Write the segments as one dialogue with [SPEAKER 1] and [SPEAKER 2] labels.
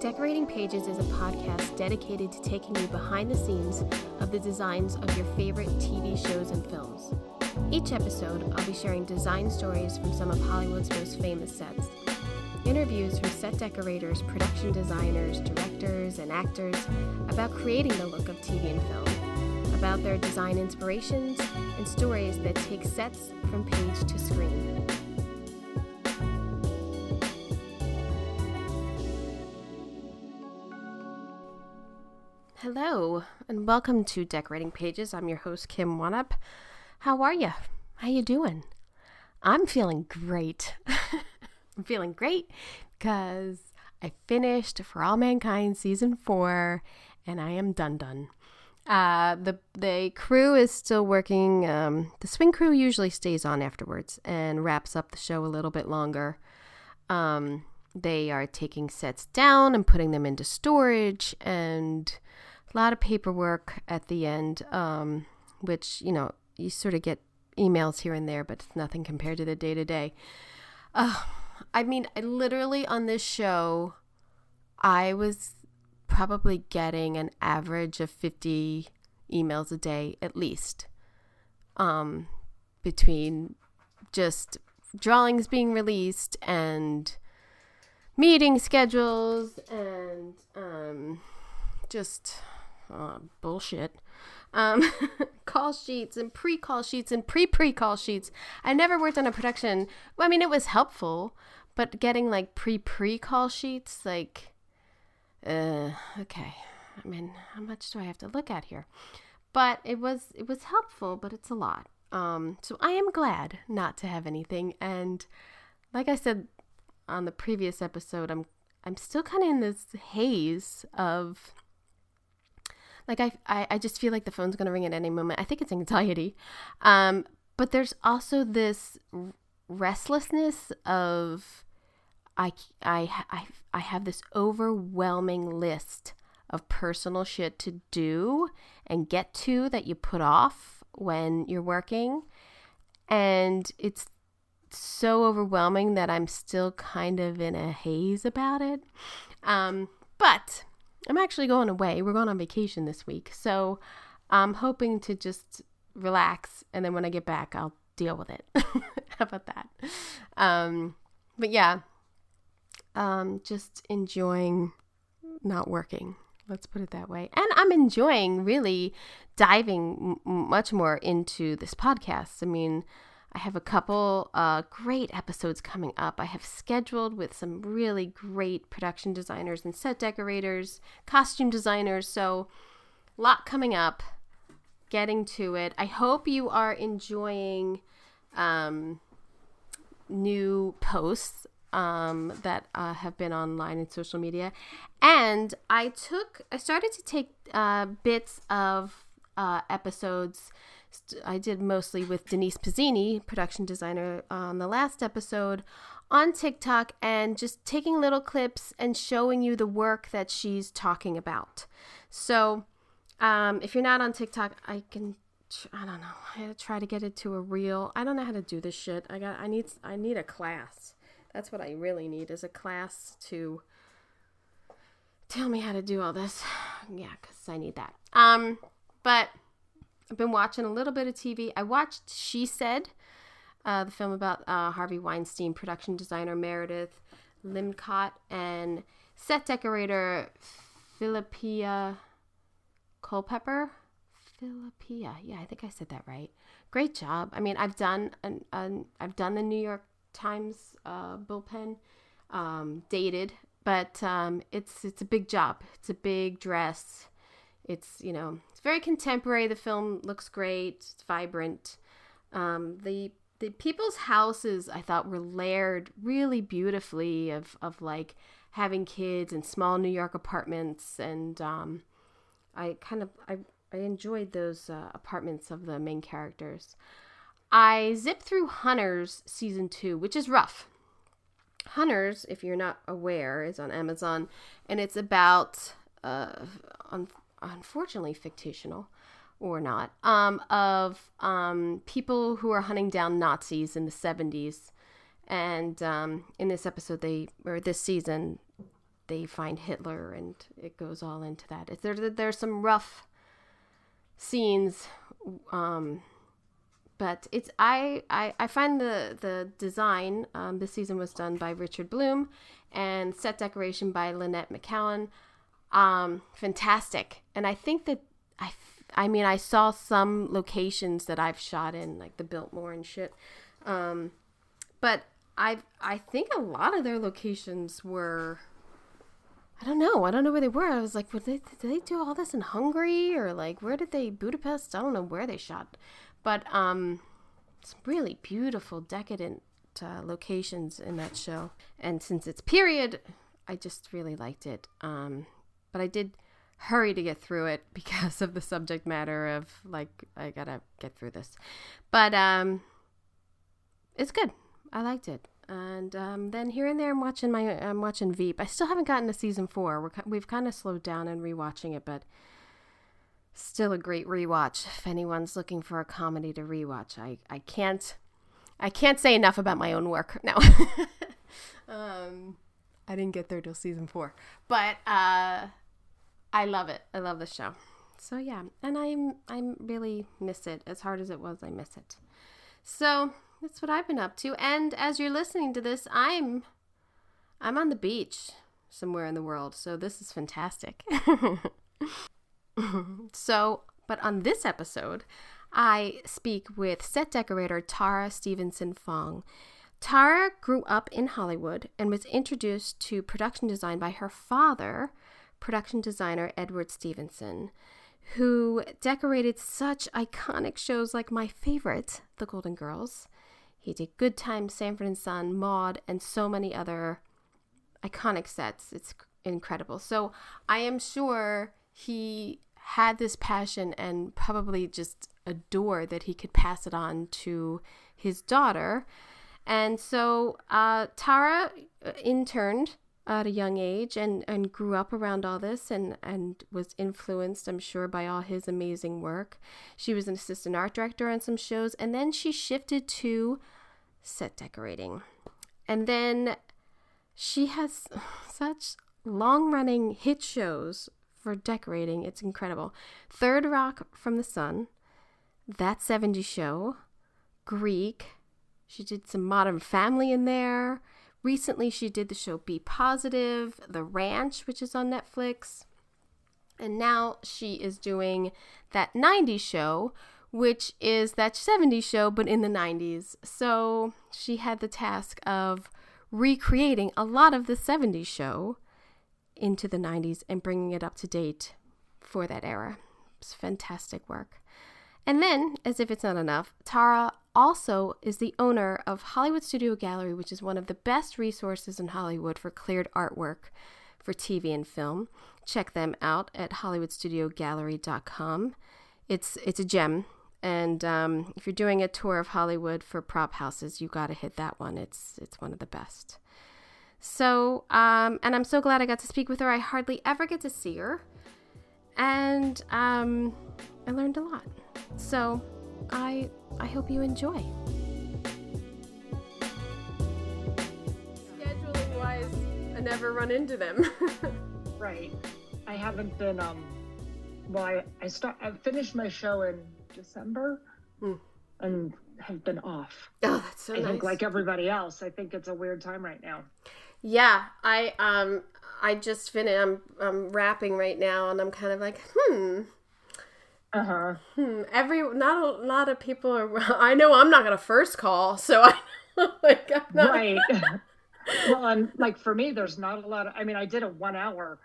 [SPEAKER 1] Decorating Pages is a podcast dedicated to taking you behind the scenes of the designs of your favorite TV shows and films. Each episode, I'll be sharing design stories from some of Hollywood's most famous sets, interviews from set decorators, production designers, directors, and actors about creating the look of TV and film, about their design inspirations, and stories that take sets from page to screen. Hello, and welcome to Decorating Pages. I'm your host, Kim Wanup. How are you? How you doing? I'm feeling great. I'm feeling great because I finished For All Mankind Season 4, and I am done. The crew is still working. The swing crew usually stays on afterwards and wraps up the show a little bit longer. They are taking sets down and putting them into storage, and a lot of paperwork at the end, which, you sort of get emails here and there, but it's nothing compared to the day-to-day. I literally on this show, I was probably getting an average of 50 emails a day at least, between just drawings being released and meeting schedules and just bullshit. Call sheets and pre-call sheets and pre-call sheets. I never worked on a production. Well, it was helpful, but getting like pre-call sheets, okay. How much do I have to look at here? But it was helpful, but it's a lot. So I am glad not to have anything. And like I said on the previous episode, I'm still kind of in this haze of, I just feel like the phone's going to ring at any moment. I think it's anxiety. But there's also this restlessness of, I have this overwhelming list of personal shit to do and get to that you put off when you're working. And it's so overwhelming that I'm still kind of in a haze about it. But I'm actually going away. We're going on vacation this week. So I'm hoping to just relax. And then when I get back, I'll deal with it. How about that? But yeah, just enjoying not working. Let's put it that way. And I'm enjoying really diving much more into this podcast. I have a couple great episodes coming up. I have scheduled with some really great production designers and set decorators, costume designers. So a lot coming up, getting to it. I hope you are enjoying new posts that have been online in social media. And I started to take bits of episodes. I did mostly with Denise Pizzini, production designer, on the last episode on TikTok, and just taking little clips and showing you the work that she's talking about. So if you're not on TikTok, I don't know. I had to try to get it to a reel. I don't know how to do this shit. I need a class. That's what I really need, is a class to tell me how to do all this. Yeah, because I need that. But I've been watching a little bit of TV. I watched She Said, the film about Harvey Weinstein, production designer Meredith Limcott, and set decorator Philippia Culpepper. Philippia, yeah, I think I said that right. Great job. I've done the New York Times bullpen, dated, but it's a big job. It's a big dress. It's very contemporary. The film looks great. It's vibrant. The people's houses, I thought, were layered really beautifully of like having kids and small New York apartments. And I enjoyed those apartments of the main characters. I zipped through Hunters Season 2, which is rough. Hunters, if you're not aware, is on Amazon, and it's about unfortunately fictional or not, of people who are hunting down Nazis in the 70's. And in this episode, this season, they find Hitler, and it goes all into that. There's some rough scenes, but it's I find the design this season was done by Richard Bloom, and set decoration by Lynette McCowan. Fantastic. And I think that I saw some locations that I've shot in, like the Biltmore and shit. But I think a lot of their locations were, I don't know where they were. I was like, did they do all this in Hungary, or like where did they, Budapest? I don't know where they shot, but some really beautiful, decadent locations in that show. And since it's period, I just really liked it. But I did hurry to get through it because of the subject matter of like, I gotta get through this. But it's good. I liked it. And then here and there I'm watching Veep. I still haven't gotten to season 4. We've kind of slowed down in rewatching it, but still a great rewatch. If anyone's looking for a comedy to rewatch, I can't say enough about my own work. No. I didn't get there till season 4, but I love it. I love the show. So yeah, and I really miss it. As hard as it was, I miss it. So that's what I've been up to. And as you're listening to this, I'm on the beach somewhere in the world. So this is fantastic. But on this episode, I speak with set decorator Tara Stephanson-Fong. Tara grew up in Hollywood and was introduced to production design by her father, production designer Edward Stevenson, who decorated such iconic shows like my favorite, The Golden Girls. He did Good Times, Sanford and Son, Maude, and so many other iconic sets. It's incredible. So I am sure he had this passion and probably just adored that he could pass it on to his daughter. And so Tara interned at a young age and grew up around all this and was influenced, I'm sure, by all his amazing work. She was an assistant art director on some shows, and then she shifted to set decorating. And then she has such long-running hit shows for decorating. It's incredible. Third Rock from the Sun, That 70's Show, Greek. She did some Modern Family in there. Recently, she did the show Be Positive, The Ranch, which is on Netflix. And now she is doing That 90's Show, which is That 70's Show, but in the 90s. So she had the task of recreating a lot of the 70's show into the 90s and bringing it up to date for that era. It's fantastic work. And then, as if it's not enough, Tara also is the owner of Hollywood Studio Gallery, which is one of the best resources in Hollywood for cleared artwork for TV and film. Check them out at hollywoodstudiogallery.com. It's a gem. And if you're doing a tour of Hollywood for prop houses, you got to hit that one. It's one of the best. So, and I'm so glad I got to speak with her. I hardly ever get to see her. And I learned a lot. So I hope you enjoy. Scheduling wise, I never run into them.
[SPEAKER 2] Right. I haven't been I finished my show in December and have been off.
[SPEAKER 1] Oh, that's so nice.
[SPEAKER 2] I think like everybody else, I think it's a weird time right now.
[SPEAKER 1] Yeah, I just finished. I'm wrapping right now, and I'm kind of like, not a lot of people are. I know I'm not gonna first call, so I'm not
[SPEAKER 2] right. Well, and like for me, there's not a lot of. I mean, I did a 1 hour,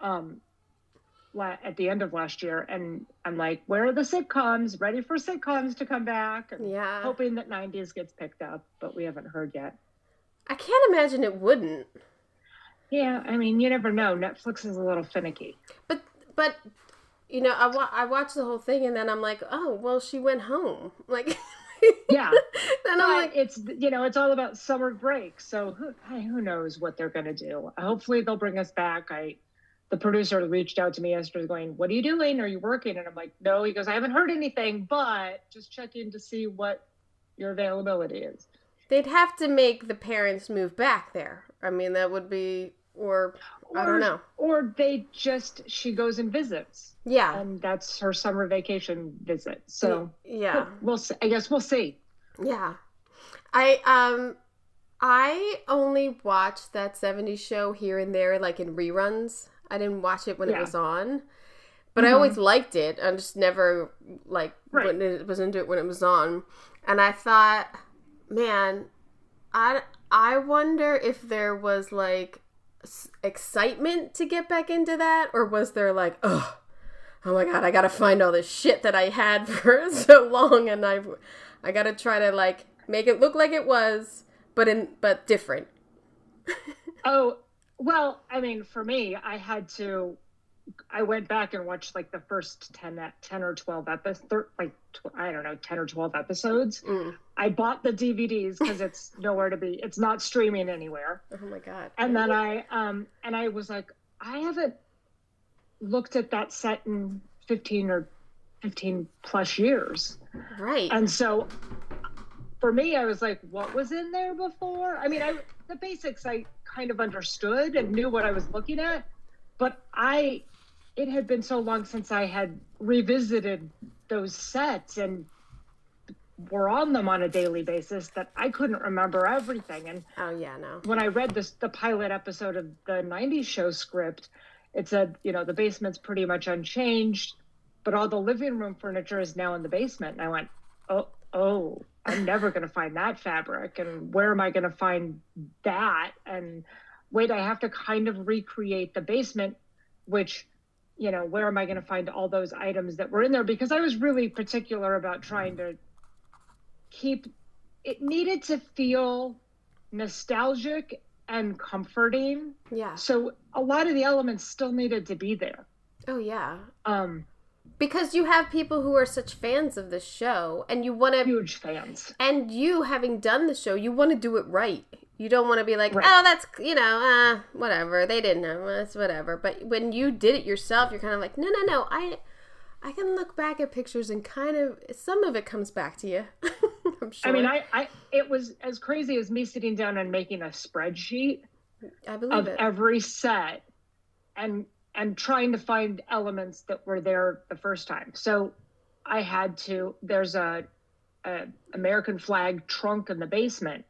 [SPEAKER 2] at the end of last year, and I'm like, where are the sitcoms? Ready for sitcoms to come back? And hoping that 90's gets picked up, but we haven't heard yet.
[SPEAKER 1] I can't imagine it wouldn't.
[SPEAKER 2] Yeah, I mean, you never know. Netflix is a little finicky.
[SPEAKER 1] But you know, I watched the whole thing, and then I'm like, oh, well, she went home. Like,
[SPEAKER 2] yeah.
[SPEAKER 1] Then I'm like,
[SPEAKER 2] it's it's all about summer break. So who knows what they're gonna do? Hopefully, they'll bring us back. The producer reached out to me yesterday, going, "What are you doing? Are you working?" And I'm like, "No." He goes, "I haven't heard anything, but just checking to see what your availability is."
[SPEAKER 1] They'd have to make the parents move back there. I mean, that would be, or I don't know.
[SPEAKER 2] Or she goes and visits.
[SPEAKER 1] Yeah.
[SPEAKER 2] And that's her summer vacation visit. So
[SPEAKER 1] yeah,
[SPEAKER 2] we'll see. I guess we'll see.
[SPEAKER 1] Yeah. I only watched that 70s show here and there, like in reruns. I didn't watch it when it was on. But I always liked it. I just never, was into it when it was on. And I thought, man, I wonder if there was, like, excitement to get back into that. Or was there, like, oh my God, I gotta find all this shit that I had for so long. And I gotta try to, like, make it look like it was, but different.
[SPEAKER 2] Oh, well, I mean, for me, I went back and watched like the first 10 or 12 episodes, 10 or 12 episodes. I bought the DVDs because it's nowhere to be, it's not streaming anywhere.
[SPEAKER 1] Oh my God.
[SPEAKER 2] And then I was like, I haven't looked at that set in 15 plus years.
[SPEAKER 1] Right.
[SPEAKER 2] And so for me, I was like, what was in there before? I mean, the basics I kind of understood and knew what I was looking at, but it had been so long since I had revisited those sets and were on them on a daily basis that I couldn't remember everything. And when I read the pilot episode of the 90s show script, it said, the basement's pretty much unchanged, but all the living room furniture is now in the basement. And I went, oh, I'm never going to find that fabric. And where am I going to find that? And wait, I have to kind of recreate the basement, which, where am I going to find all those items that were in there? Because I was really particular about trying to it needed to feel nostalgic and comforting.
[SPEAKER 1] Yeah.
[SPEAKER 2] So a lot of the elements still needed to be there.
[SPEAKER 1] Oh, yeah. Because you have people who are such fans of this show, and you want to...
[SPEAKER 2] Huge fans.
[SPEAKER 1] And you, having done the show, you want to do it right. You don't want to be like, oh, that's, whatever. They didn't know. It's whatever. But when you did it yourself, you're kind of like, no. I can look back at pictures and kind of... Some of it comes back to you. I'm sure.
[SPEAKER 2] I mean, it was as crazy as me sitting down and making a spreadsheet of every set and trying to find elements that were there the first time. So there's a American flag trunk in the basement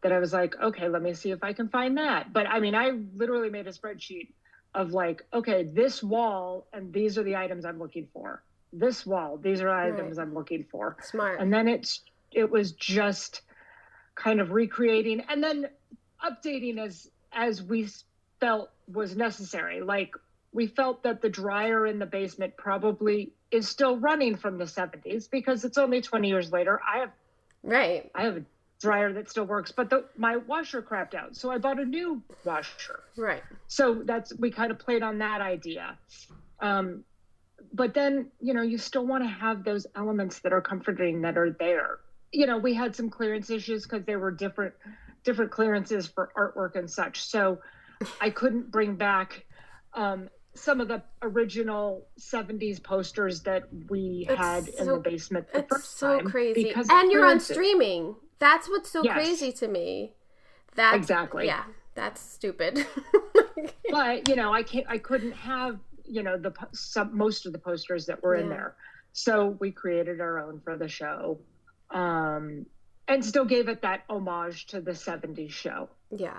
[SPEAKER 2] that I was like, okay, let me see if I can find that. But I mean, I literally made a spreadsheet of like, okay, this wall, and these are the items I'm looking for. This wall, these are items I'm looking for.
[SPEAKER 1] Smart.
[SPEAKER 2] And then it was just kind of recreating and then updating as we felt was necessary. Like, we felt that the dryer in the basement probably is still running from the 70s because it's only 20 years later. I have a dryer that still works, but my washer crapped out. So I bought a new washer.
[SPEAKER 1] Right.
[SPEAKER 2] So we kind of played on that idea. But then, you still want to have those elements that are comforting that are there. We had some clearance issues because there were different clearances for artwork and such. So I couldn't bring back, some of the original 70s posters that we had in the basement the first time. It's so
[SPEAKER 1] crazy. And you're on streaming. That's what's so crazy to me.
[SPEAKER 2] Exactly.
[SPEAKER 1] Yeah, that's stupid.
[SPEAKER 2] But, I couldn't have, most of the posters that were in there. So we created our own for the show. And still gave it that homage to the 70s show.
[SPEAKER 1] Yeah.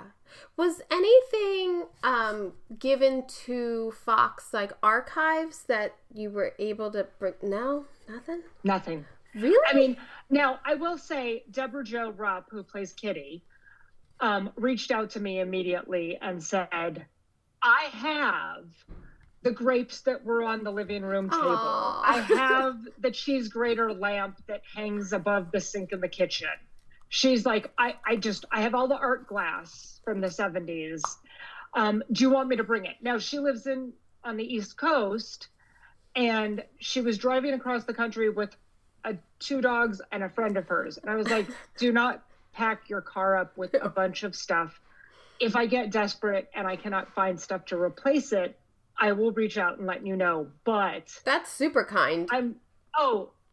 [SPEAKER 1] Was anything given to Fox, like archives, that you were able to bring? No?
[SPEAKER 2] Nothing.
[SPEAKER 1] Really?
[SPEAKER 2] I mean, now, I will say, Deborah Jo Rupp, who plays Kitty, reached out to me immediately and said, I have the grapes that were on the living room table.
[SPEAKER 1] Aww.
[SPEAKER 2] I have the cheese grater lamp that hangs above the sink in the kitchen. She's like, I have all the art glass from the 70s. Do you want me to bring it? Now, she lives on the East Coast, and she was driving across the country with 2 dogs and a friend of hers. And I was like, do not pack your car up with a bunch of stuff. If I get desperate and I cannot find stuff to replace it, I will reach out and let you know. But
[SPEAKER 1] that's super kind.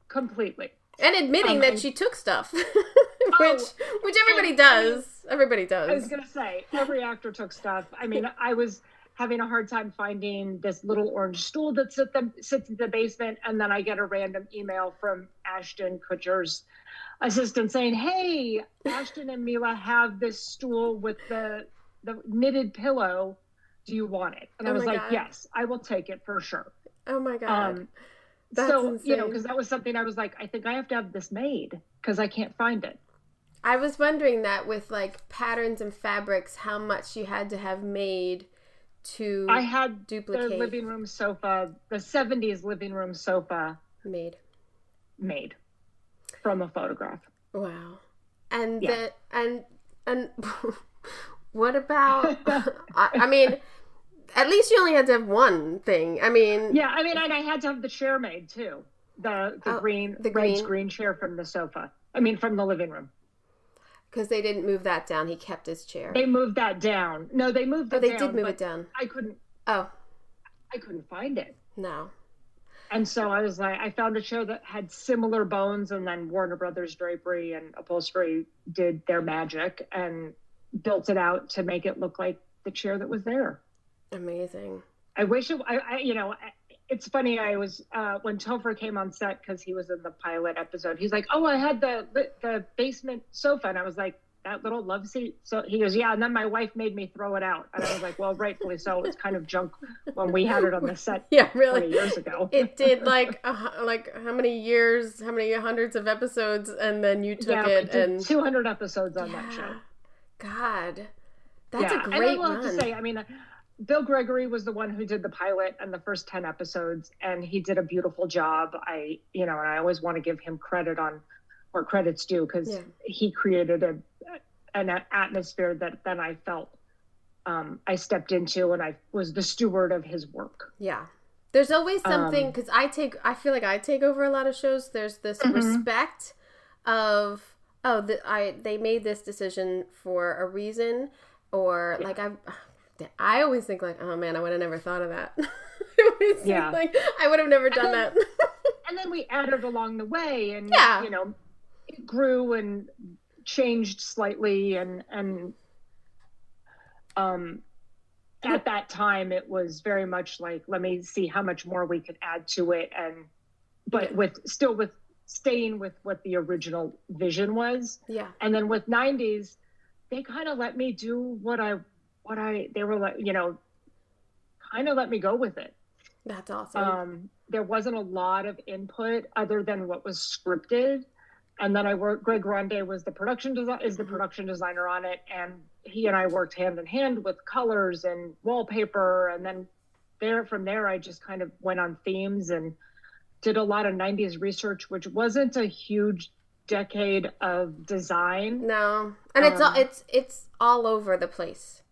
[SPEAKER 2] Completely.
[SPEAKER 1] And admitting that she took stuff, which everybody does. Everybody does.
[SPEAKER 2] I was gonna say every actor took stuff. I mean, I was having a hard time finding this little orange stool that sits in the basement. And then I get a random email from Ashton Kutcher's assistant saying, hey, Ashton and Mila have this stool with the knitted pillow. Do you want it? And I was like, yes, I will take it for sure.
[SPEAKER 1] Oh my God. That's
[SPEAKER 2] so,
[SPEAKER 1] insane.
[SPEAKER 2] You know, because that was something I was like, I think I have to have this made because I can't find it.
[SPEAKER 1] I was wondering that with like patterns and fabrics, how much you had to have made to
[SPEAKER 2] I had
[SPEAKER 1] duplicate.
[SPEAKER 2] The living room sofa, the 70's living room sofa
[SPEAKER 1] made
[SPEAKER 2] from a photograph.
[SPEAKER 1] Wow. And and what about I mean, at least you only had to have one thing. I mean,
[SPEAKER 2] yeah, I mean, and I had to have the chair made too. The green chair from the sofa. I mean, from the living room.
[SPEAKER 1] Because they didn't move that down. He kept his chair.
[SPEAKER 2] They moved that down. No, they moved it down.
[SPEAKER 1] They did move it down.
[SPEAKER 2] I couldn't find it.
[SPEAKER 1] No.
[SPEAKER 2] And so I was like, I found a chair that had similar bones, and then Warner Brothers Drapery and Upholstery did their magic and built it out to make it look like the chair that was there.
[SPEAKER 1] Amazing.
[SPEAKER 2] I wish it, you know, it's funny. I was, when Topher came on set, cause he was in the pilot episode, he's like, oh, I had the basement sofa. And I was like, that little love seat. So he goes, yeah. And then my wife made me throw it out. And I was like, well, rightfully so. It's kind of junk when we had it on the set.
[SPEAKER 1] Yeah, really.
[SPEAKER 2] 20 years ago.
[SPEAKER 1] It did like how many years, how many hundreds of episodes. And then you took it and
[SPEAKER 2] 200 episodes on that show.
[SPEAKER 1] God, that's a great
[SPEAKER 2] and I will
[SPEAKER 1] run.
[SPEAKER 2] have to say, I mean, Bill Gregory was the one who did the pilot and the first 10 episodes, and he did a beautiful job. And I always want to give him credit on where credit's due, because he created an atmosphere that then I felt I stepped into, and I was the steward of his work.
[SPEAKER 1] Yeah. There's always something, because I feel like I take over a lot of shows. There's this respect of, they made this decision for a reason, or like I always think like, oh man, I would have never thought of that. Like I would have never done that.
[SPEAKER 2] And then we added along the way, and you know, it grew and changed slightly, and at that time it was very much like, let me see how much more we could add to it, but with staying with what the original vision was. Yeah. And then with 90's, they kind of let me do they were like, you know, kind of let me go with it.
[SPEAKER 1] That's awesome.
[SPEAKER 2] There wasn't a lot of input other than what was scripted. And then Greg Grande was the production designer on it. And he and I worked hand in hand with colors and wallpaper. And then from there, I just kind of went on themes and did a lot of 90's research, which wasn't a huge decade of design.
[SPEAKER 1] No. And it's all over the place.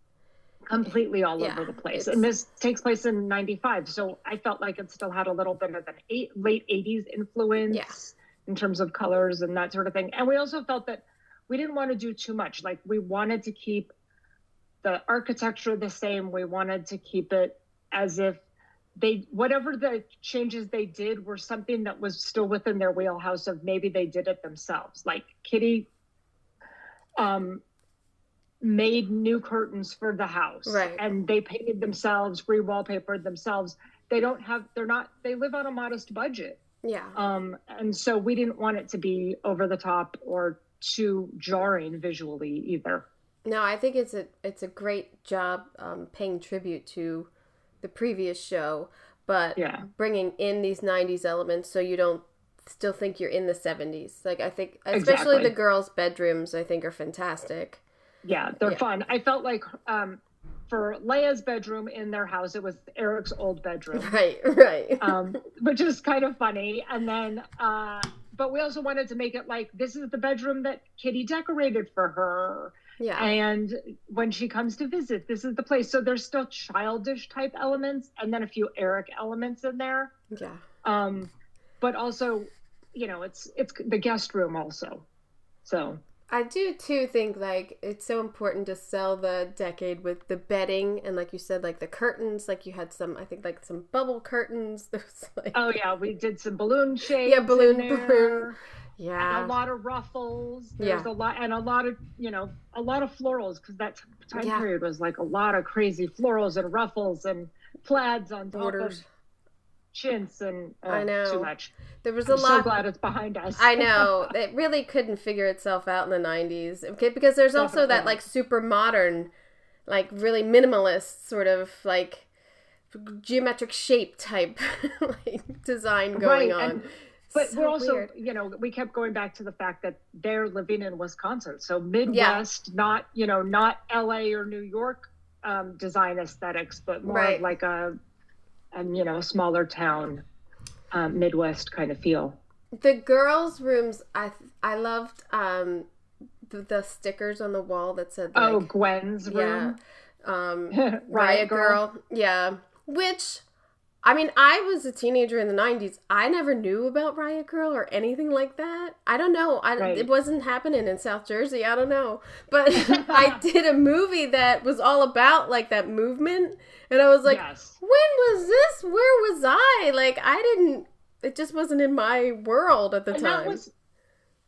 [SPEAKER 2] Completely all over the place. And this takes place in 95. So I felt like it still had a little bit of an late 80s influence in terms of colors and that sort of thing. And we also felt that we didn't want to do too much. Like, we wanted to keep the architecture the same. We wanted to keep it as if whatever the changes they did were something that was still within their wheelhouse of maybe they did it themselves. Like Kitty made new curtains for the house, right? And they painted themselves, re-wallpapered themselves. They live on a modest budget. Yeah. And so we didn't want it to be over the top or too jarring visually either.
[SPEAKER 1] No, I think it's a great job paying tribute to the previous show, but bringing in these 90's elements so you don't still think you're in the 70's. Like, I think especially the girls' bedrooms, I think, are fantastic.
[SPEAKER 2] Yeah, they're fun. I felt like for Leia's bedroom in their house, it was Eric's old bedroom. Right. Which is kind of funny. And then, but we also wanted to make it like, this is the bedroom that Kitty decorated for her. Yeah. And when she comes to visit, this is the place. So there's still childish type elements and then a few Eric elements in there. Yeah. But also, you know, it's the guest room also. So
[SPEAKER 1] I do too think like it's so important to sell the decade with the bedding and, like you said, like the curtains. Like you had some bubble curtains. There was like,
[SPEAKER 2] oh yeah, we did some balloon shades.
[SPEAKER 1] Yeah, balloon. Yeah.
[SPEAKER 2] And a lot of ruffles. There's
[SPEAKER 1] Yeah.
[SPEAKER 2] a lot of, a lot of florals, because that time
[SPEAKER 1] Yeah.
[SPEAKER 2] period was like a lot of crazy florals and ruffles and plaids on top
[SPEAKER 1] Borders.
[SPEAKER 2] of chintz and
[SPEAKER 1] I know.
[SPEAKER 2] too much.
[SPEAKER 1] There was
[SPEAKER 2] I'm
[SPEAKER 1] a
[SPEAKER 2] so
[SPEAKER 1] lot.
[SPEAKER 2] glad it's behind us.
[SPEAKER 1] I know. It really couldn't figure itself out in the 90s. Okay, because there's also that like super modern, like really minimalist sort of like geometric shape type like design going on.
[SPEAKER 2] But
[SPEAKER 1] So
[SPEAKER 2] we're also,
[SPEAKER 1] weird.
[SPEAKER 2] we kept going back to the fact that they're living in Wisconsin. So Midwest, not LA or New York design aesthetics, but more of like a smaller town Midwest kind of feel.
[SPEAKER 1] The girls' rooms, I loved the stickers on the wall that said like,
[SPEAKER 2] Gwen's room.
[SPEAKER 1] Riot Girl. Yeah. Which, I mean, I was a teenager in the 90s. I never knew about Riot Girl or anything like that. I don't know. It wasn't happening in South Jersey. I don't know. But I did a movie that was all about, like, that movement. And I was like, when was this? Where was I? Like, it just wasn't in my world at the time.
[SPEAKER 2] That was,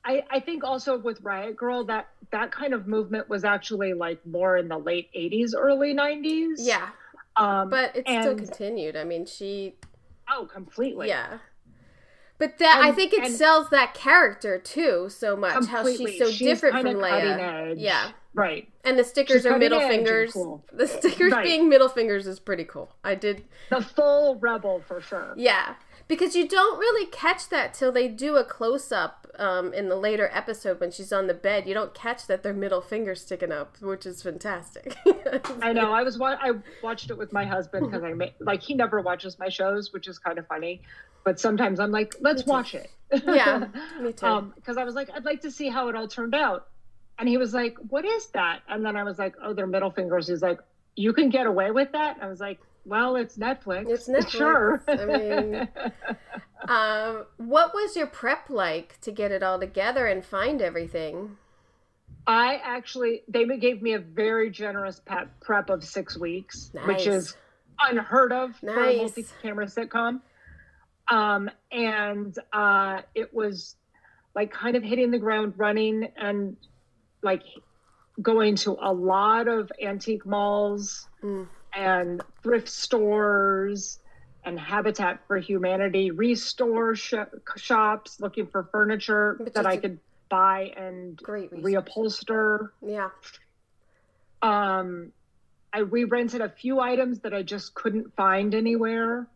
[SPEAKER 2] I think also with Riot Girl, that kind of movement was actually, like, more in the late 80s, early 90s.
[SPEAKER 1] Yeah. But it still continued. I mean,
[SPEAKER 2] completely.
[SPEAKER 1] Yeah. But I think it sells that character too so much.
[SPEAKER 2] Completely.
[SPEAKER 1] How she's so different from Leia. Yeah.
[SPEAKER 2] Right.
[SPEAKER 1] And the stickers are middle fingers. Cool. The stickers being middle fingers is pretty cool. The
[SPEAKER 2] full rebel for sure.
[SPEAKER 1] Yeah. Because you don't really catch that till they do a close-up in the later episode when she's on the bed. You don't catch that their middle finger's sticking up, which is fantastic.
[SPEAKER 2] I know. I watched it with my husband because he never watches my shows, which is kind of funny. But sometimes I'm like, let's watch it.
[SPEAKER 1] Yeah, me too.
[SPEAKER 2] Because I was like, I'd like to see how it all turned out. And he was like, what is that? And then I was like, oh, they're middle fingers. He's like, you can get away with that? I was like, well, it's Netflix.
[SPEAKER 1] It's Netflix.
[SPEAKER 2] Sure.
[SPEAKER 1] I mean, what was your prep like to get it all together and find everything?
[SPEAKER 2] They gave me a very generous prep of 6 weeks, which is unheard of for a multi-camera sitcom. And it was like kind of hitting the ground running and like going to a lot of antique malls and thrift stores and Habitat for Humanity restore shops looking for furniture that I could buy and reupholster.
[SPEAKER 1] Yeah.
[SPEAKER 2] We rented a few items that I just couldn't find anywhere.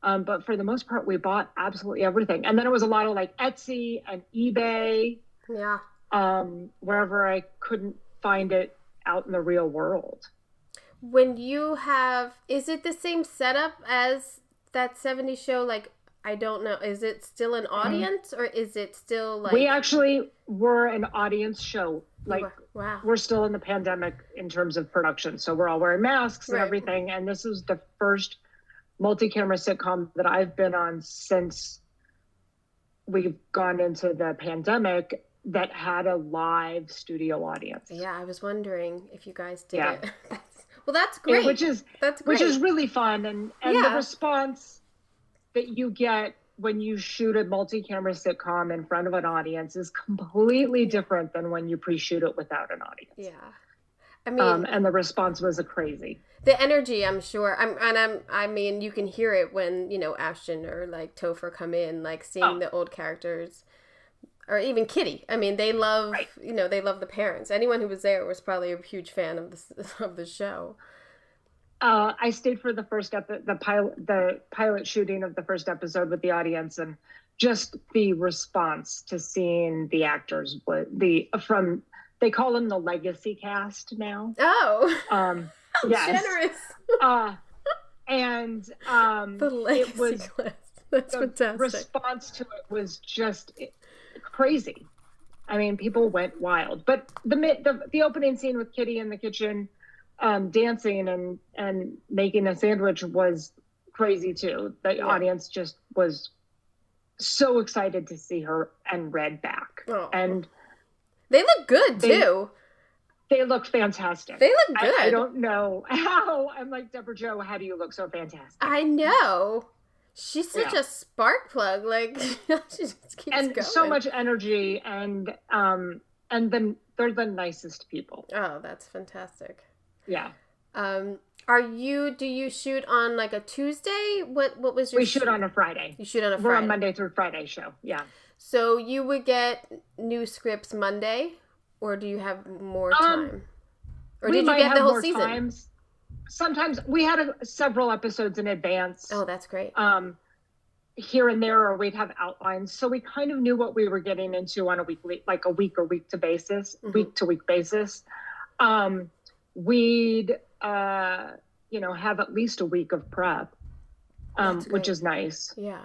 [SPEAKER 2] But for the most part, we bought absolutely everything. And then it was a lot of like Etsy and eBay.
[SPEAKER 1] Yeah.
[SPEAKER 2] Wherever I couldn't find it out in the real world.
[SPEAKER 1] When is it the same setup as that 70s show? Like, I don't know. Is it still an audience or is it still like...
[SPEAKER 2] We actually were an audience show. Like,
[SPEAKER 1] wow.
[SPEAKER 2] We're still in the pandemic in terms of production. So we're all wearing masks and everything. And this is the first multi-camera sitcom that I've been on since we've gone into the pandemic that had a live studio audience.
[SPEAKER 1] Yeah, I was wondering if you guys did it. Well, that's great.
[SPEAKER 2] Yeah, which is really fun. And the response that you get when you shoot a multi-camera sitcom in front of an audience is completely different than when you pre-shoot it without an audience.
[SPEAKER 1] Yeah. I mean,
[SPEAKER 2] and the response was crazy.
[SPEAKER 1] The energy, I'm sure. I mean, you can hear it when, Ashton or like Topher come in, like seeing the old characters, or even Kitty. I mean, they love, they love the parents. Anyone who was there was probably a huge fan of the show.
[SPEAKER 2] I stayed for the first the pilot shooting of the first episode with the audience, and just the response to seeing the actors they call them the legacy cast now.
[SPEAKER 1] Oh,
[SPEAKER 2] yes.
[SPEAKER 1] Generous.
[SPEAKER 2] And
[SPEAKER 1] the legacy class. That's fantastic.
[SPEAKER 2] Response to it was just crazy. I mean, people went wild. But the opening scene with Kitty in the kitchen, dancing and making a sandwich was crazy too. The audience just was so excited to see her and Red back.
[SPEAKER 1] Oh.
[SPEAKER 2] And
[SPEAKER 1] they look good too.
[SPEAKER 2] They look fantastic.
[SPEAKER 1] They look good.
[SPEAKER 2] I don't know how. I'm like, Deborah Jo, how do you look so fantastic?
[SPEAKER 1] I know. She's such a spark plug. Like, she just keeps
[SPEAKER 2] and
[SPEAKER 1] going.
[SPEAKER 2] So much energy, and then they're the nicest people.
[SPEAKER 1] Oh, that's fantastic.
[SPEAKER 2] Yeah.
[SPEAKER 1] Do you shoot on like a Tuesday? What was your...
[SPEAKER 2] We shoot on a Friday.
[SPEAKER 1] You shoot on a Friday.
[SPEAKER 2] We're a Monday through Friday show. Yeah.
[SPEAKER 1] So you would get new scripts Monday, or do you have more time? Or did you get the whole season?
[SPEAKER 2] Times. Sometimes we had several episodes in advance.
[SPEAKER 1] Oh, that's great.
[SPEAKER 2] Here and there, or we'd have outlines, so we kind of knew what we were getting into on a week to week basis. We'd have at least a week of prep, which is nice.
[SPEAKER 1] Yeah.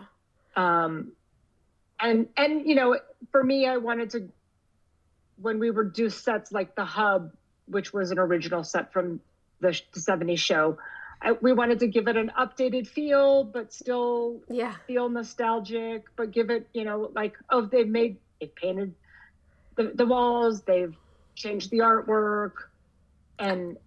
[SPEAKER 2] And for me, I wanted to, when we would do sets like the Hub, which was an original set from the 70s show, we wanted to give it an updated feel, but still feel nostalgic, but give it, they've painted the walls, they've changed the artwork, and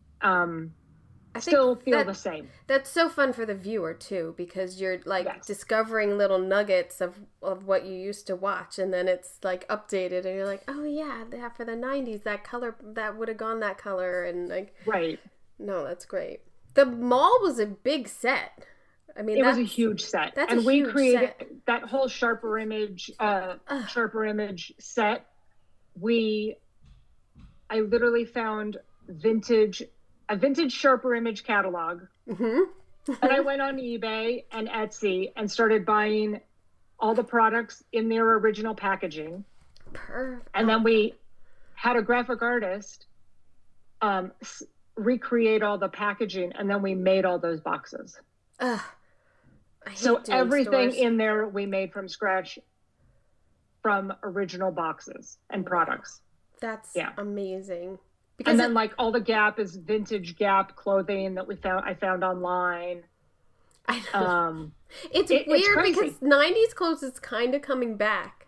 [SPEAKER 2] still feel the same. That's
[SPEAKER 1] so fun for the viewer too, because you're discovering little nuggets of what you used to watch, and then it's like updated, and you're like, oh yeah, for the 90s, that color, that would have gone that color, and like,
[SPEAKER 2] right.
[SPEAKER 1] No, that's great. The mall was a big set. I mean,
[SPEAKER 2] it was a huge set, and we created that whole sharper image set. I literally found a vintage sharper image catalog, and I went on eBay and Etsy and started buying all the products in their original packaging.
[SPEAKER 1] Perfect.
[SPEAKER 2] And then we had a graphic artist recreate all the packaging, and then we made all those boxes. So everything in there we made from scratch, from original boxes and products.
[SPEAKER 1] That's amazing.
[SPEAKER 2] Because and then like all the Gap is vintage Gap clothing that I found online.
[SPEAKER 1] I know. It's weird because 90s clothes is kind of coming back.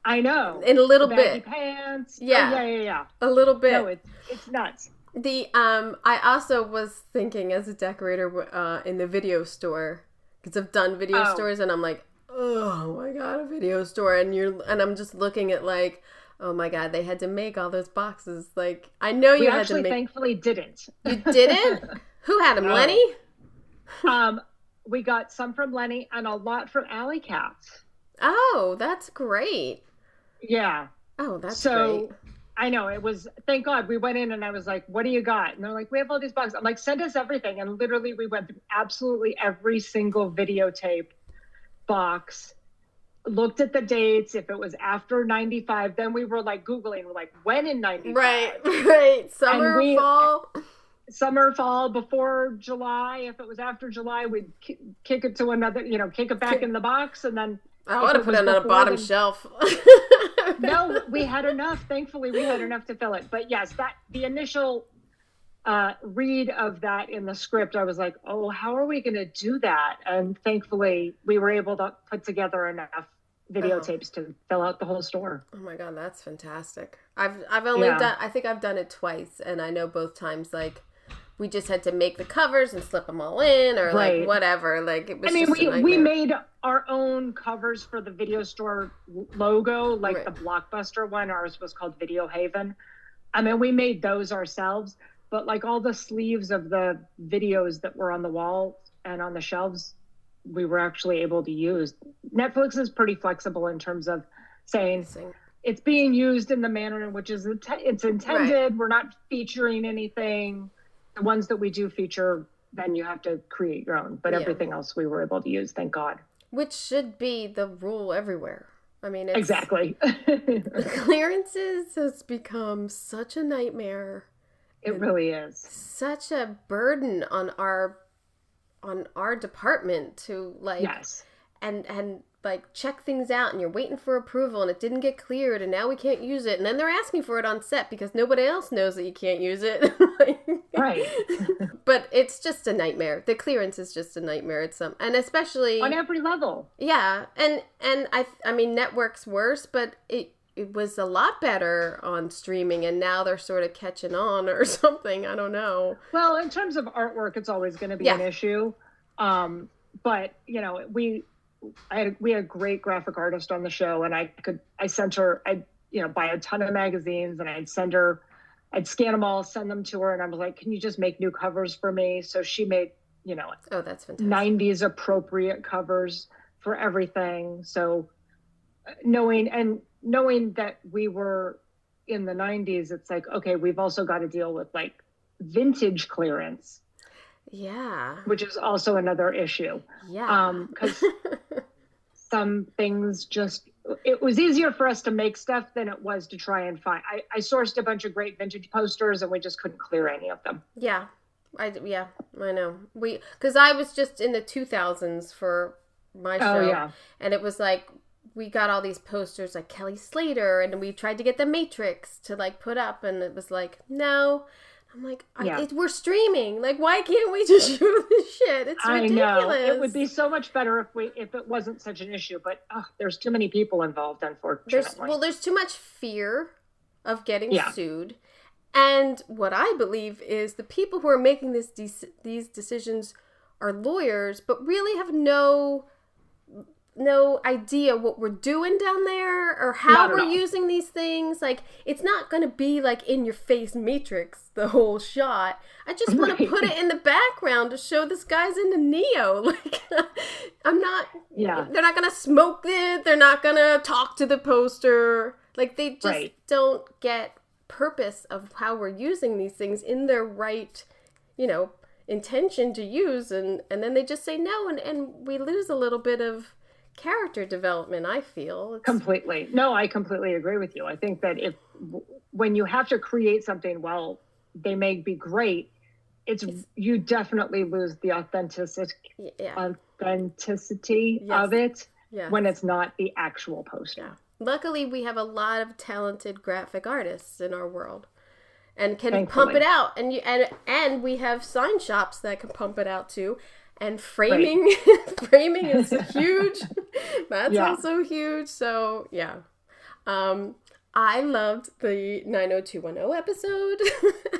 [SPEAKER 2] I know.
[SPEAKER 1] In a little bit.
[SPEAKER 2] Pants.
[SPEAKER 1] Yeah.
[SPEAKER 2] Oh, yeah.
[SPEAKER 1] A little bit.
[SPEAKER 2] No, it's nuts.
[SPEAKER 1] I also was thinking as a decorator in the video store, because I've done video stores, and I'm like, oh my god, a video store, and I'm just looking at like, oh my god, they had to make all those boxes. Like, I know you had to make.
[SPEAKER 2] We actually thankfully didn't.
[SPEAKER 1] You didn't? Who had them? Lenny?
[SPEAKER 2] We got some from Lenny and a lot from Alley Cats.
[SPEAKER 1] Oh, that's great.
[SPEAKER 2] Yeah.
[SPEAKER 1] Oh, that's great.
[SPEAKER 2] I know, it was, thank God, we went in and I was like, what do you got? And they're like, we have all these boxes. I'm like, send us everything. And literally we went through absolutely every single videotape box, looked at the dates, if it was after 95, then we were like Googling, we're like, when in 95?
[SPEAKER 1] Right. Summer, fall, before July. If it was after July, we'd kick it to another, kick it back in the box, and then I would have put it on a bottom shelf.
[SPEAKER 2] No, we had enough. Thankfully, we had enough to fill it. But yes, the initial read of that in the script, I was like, oh, how are we going to do that? And thankfully, we were able to put together enough videotapes to fill out the whole store.
[SPEAKER 1] Oh my god, that's fantastic. I've only done, I think I've done it twice, and I know both times, like, we just had to make the covers and slip them all in, or like whatever. Like, it was.
[SPEAKER 2] We made our own covers for the video store logo, like the Blockbuster one. Ours was called Video Haven. We made those ourselves, but like all the sleeves of the videos that were on the wall and on the shelves, we were actually able to use. Netflix is pretty flexible in terms of saying it's being used in the manner in which it's intended. Right. We're not featuring anything. The ones that we do feature, then you have to create your own. But everything else we were able to use, thank God.
[SPEAKER 1] Which should be the rule everywhere. I mean, it's,
[SPEAKER 2] exactly.
[SPEAKER 1] The clearances has become such a nightmare.
[SPEAKER 2] It really is.
[SPEAKER 1] Such a burden on our department to and like check things out, and you're waiting for approval and it didn't get cleared and now we can't use it, and then they're asking for it on set because nobody else knows that you can't use it.
[SPEAKER 2] Right.
[SPEAKER 1] But it's just a nightmare. The clearance is just a nightmare. It's and especially
[SPEAKER 2] on every level.
[SPEAKER 1] Yeah. And I mean network's worse, but it was a lot better on streaming, and now they're sort of catching on or something. I don't know.
[SPEAKER 2] Well, in terms of artwork, it's always going to be an issue. but we had a great graphic artist on the show, and I sent her, buy a ton of magazines, and I'd scan them all, send them to her, and I was like, can you just make new covers for me? So she made,
[SPEAKER 1] Oh, that's fantastic.
[SPEAKER 2] 90s appropriate covers for everything. So knowing that we were in the 90s, it's like, okay, we've also got to deal with like vintage clearance.
[SPEAKER 1] Yeah.
[SPEAKER 2] Which is also another issue.
[SPEAKER 1] Yeah.
[SPEAKER 2] Because some things it was easier for us to make stuff than it was to try and find. I sourced a bunch of great vintage posters, and we just couldn't clear any of them.
[SPEAKER 1] Yeah. I know. Because I was just in the 2000s for my show.
[SPEAKER 2] Oh, yeah.
[SPEAKER 1] And it was like, we got all these posters like Kelly Slater, and we tried to get the Matrix to like put up, and it was like, no. I'm like, we're streaming. Like, why can't we just shoot this shit? It's ridiculous. I know.
[SPEAKER 2] It would be so much better if it wasn't such an issue. But there's too many people involved, unfortunately.
[SPEAKER 1] There's too much fear of getting sued. And what I believe is the people who are making these decisions are lawyers, but really have no idea what we're doing down there or how we're using these things. Like, it's not going to be like in your face Matrix the whole shot. I just want to put it in the background to show this guy's into Neo. Like, I'm not, they're not going to smoke it. They're not going to talk to the poster. Like, they just don't get purpose of how we're using these things in their right, intention to use. And then they just say no. And we lose a little bit of character development, I feel.
[SPEAKER 2] Completely. No, I completely agree with you. I think that when you have to create something, while they may be great, you definitely lose the authenticity of it when it's not the actual poster. Yeah.
[SPEAKER 1] Luckily, we have a lot of talented graphic artists in our world and can pump it out. And we have sign shops that can pump it out too. And framing, framing is huge. That's also huge. So, yeah. I loved the 90210 episode.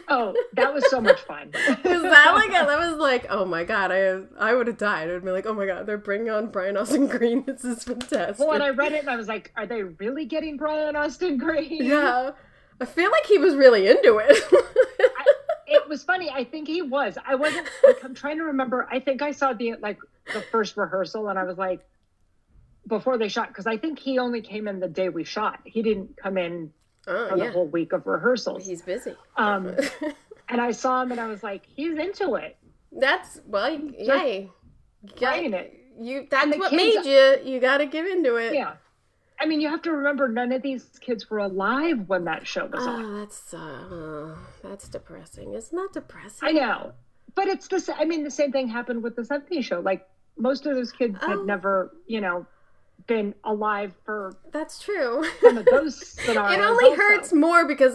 [SPEAKER 2] Oh, that was so much fun.
[SPEAKER 1] That was like, oh my God, I would have died. I would be like, oh my God, they're bringing on Brian Austin Green. This is fantastic.
[SPEAKER 2] Well, and I read it and I was like, are they really getting Brian Austin Green?
[SPEAKER 1] Yeah. I feel like he was really into it.
[SPEAKER 2] It was funny. I think he was. I wasn't. I'm trying to remember. I think I saw the first rehearsal, and I was like, before they shot, because I think he only came in the day we shot. He didn't come in for the whole week of rehearsals.
[SPEAKER 1] He's busy.
[SPEAKER 2] And I saw him, and I was like, he's into it.
[SPEAKER 1] That's yay.
[SPEAKER 2] Playing it.
[SPEAKER 1] That's what made you. You got to give into it.
[SPEAKER 2] Yeah. I mean, you have to remember, none of these kids were alive when that show was on.
[SPEAKER 1] That's depressing. Isn't that depressing?
[SPEAKER 2] I know. But it's the same thing happened with the 70's show. Like, most of those kids had never, been alive for...
[SPEAKER 1] That's true.
[SPEAKER 2] Some of those scenarios.
[SPEAKER 1] It only hurts more because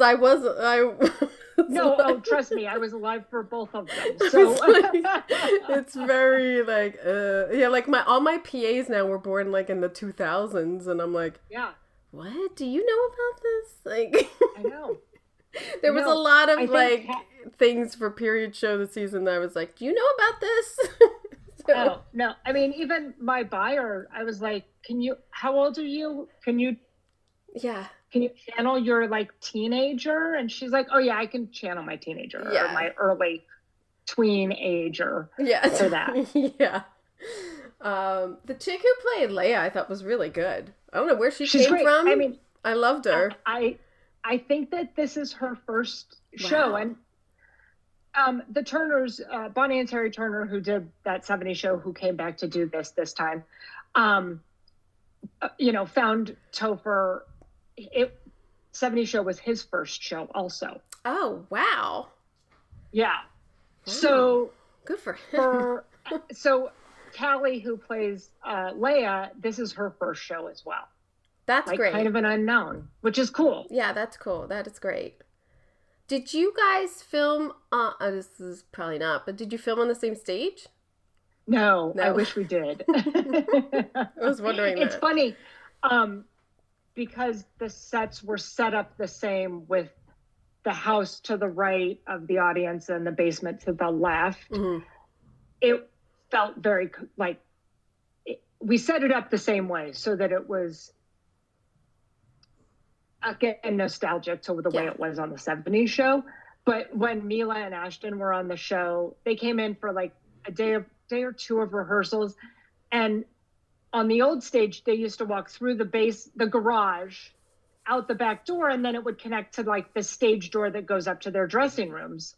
[SPEAKER 2] No, trust me, I was alive for both of them. So
[SPEAKER 1] it's very like all my PAs now were born like in the 2000s, and I'm like, what? Do you know about this? Like,
[SPEAKER 2] I know.
[SPEAKER 1] There was a lot of things for period show this season that I was like, do you know about this?
[SPEAKER 2] Oh, no. I mean, even my buyer, I was like, how old are you? Can you channel your teenager? And she's like, oh yeah, I can channel my teenager or my early tween age or for that.
[SPEAKER 1] Yeah. The chick who played Leia, I thought was really good. I don't know where she's came from. I mean, I loved her.
[SPEAKER 2] I think that this is her first show, and the Turners, Bonnie and Terry Turner, who did that 70's show, who came back to do this time, found Topher. 70's show was his first show also.
[SPEAKER 1] Oh, wow.
[SPEAKER 2] Yeah. So
[SPEAKER 1] good for him.
[SPEAKER 2] So Callie, who plays Leia, this is her first show as well.
[SPEAKER 1] That's great.
[SPEAKER 2] Kind of an unknown, which is cool.
[SPEAKER 1] Yeah, that's cool. That is great. Did you guys film, this is probably not, but did you film on the same stage?
[SPEAKER 2] No. I wish we did.
[SPEAKER 1] I was wondering that.
[SPEAKER 2] It's funny, because the sets were set up the same, with the house to the right of the audience and the basement to the left. Mm-hmm. It felt very we set it up the same way so that it was, again, nostalgic to the way it was on the 70s show. But when Mila and Ashton were on the show, they came in for like a day or two of rehearsals. And on the old stage, they used to walk through the garage, out the back door, and then it would connect to like the stage door that goes up to their dressing rooms.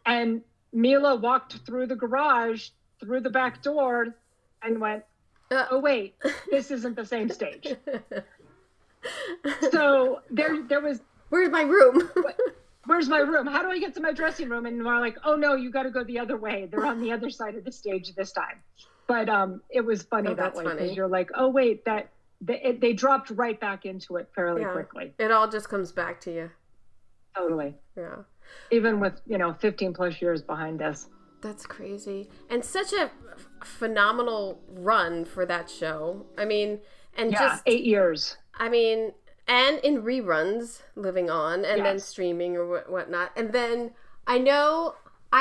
[SPEAKER 2] And Mila walked through the garage, through the back door, and went, oh wait, this isn't the same stage. So there was,
[SPEAKER 1] where's my room?
[SPEAKER 2] Where's my room? How do I get to my dressing room? And we're like, oh no, you got to go the other way. They're on the other side of the stage this time. But it was funny that way, because you're like, oh wait, they dropped right back into it fairly quickly.
[SPEAKER 1] It all just comes back to you.
[SPEAKER 2] Totally.
[SPEAKER 1] Yeah.
[SPEAKER 2] Even with 15 plus years behind us.
[SPEAKER 1] That's crazy. And such a phenomenal run for that show. I mean, and just
[SPEAKER 2] 8 years.
[SPEAKER 1] I mean, and in reruns, living on, and then streaming or whatnot. And then I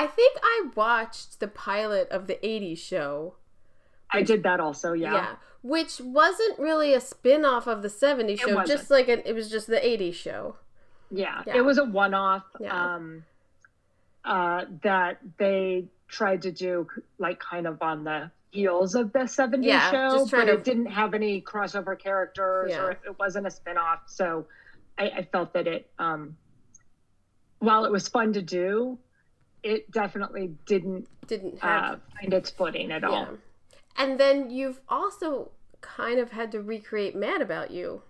[SPEAKER 1] think I watched the pilot of the 80's show.
[SPEAKER 2] I did that also,
[SPEAKER 1] Yeah, which wasn't really a spin-off of the 70's show, just like it was just the 80's show.
[SPEAKER 2] Yeah, it was a one-off that they tried to do like kind of on the heels of the 70's show, but it didn't have any crossover characters or it wasn't a spin-off. So I felt that it, while it was fun to do, it definitely didn't find its footing at all.
[SPEAKER 1] And then you've also kind of had to recreate Mad About You,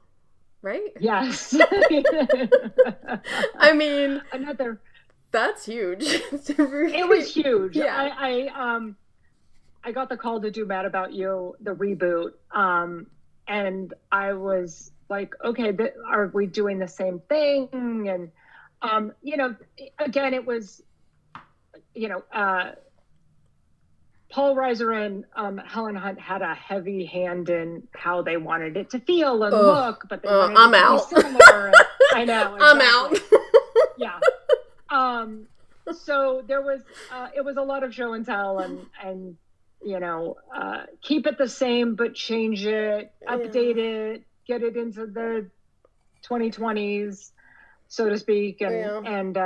[SPEAKER 1] right?
[SPEAKER 2] Yes.
[SPEAKER 1] I mean, that's huge.
[SPEAKER 2] It was huge.
[SPEAKER 1] Yeah.
[SPEAKER 2] I got the call to do Mad About You, the reboot. And I was like, okay, are we doing the same thing? And, again, it was, Paul Reiser and Helen Hunt had a heavy hand in how they wanted it to feel and look, but they wanted it to be similar. I know. Exactly.
[SPEAKER 1] I'm out.
[SPEAKER 2] Yeah. So there was, it was a lot of show and tell and keep it the same, but change it, update it, get it into the 2020s, so to speak. And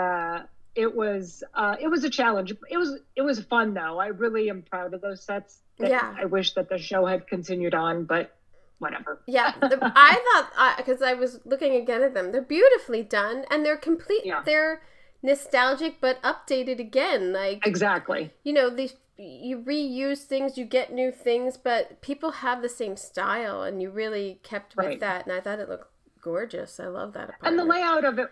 [SPEAKER 2] it was a challenge. It was fun though. I really am proud of those sets. I wish that the show had continued on, but whatever.
[SPEAKER 1] Yeah. I thought, because I was looking again at them, they're beautifully done and they're complete. Yeah. They're nostalgic, but updated again. Like,
[SPEAKER 2] exactly.
[SPEAKER 1] You reuse things, you get new things, but people have the same style and you really kept with that. And I thought it looked gorgeous. I love that apartment.
[SPEAKER 2] And the layout of it,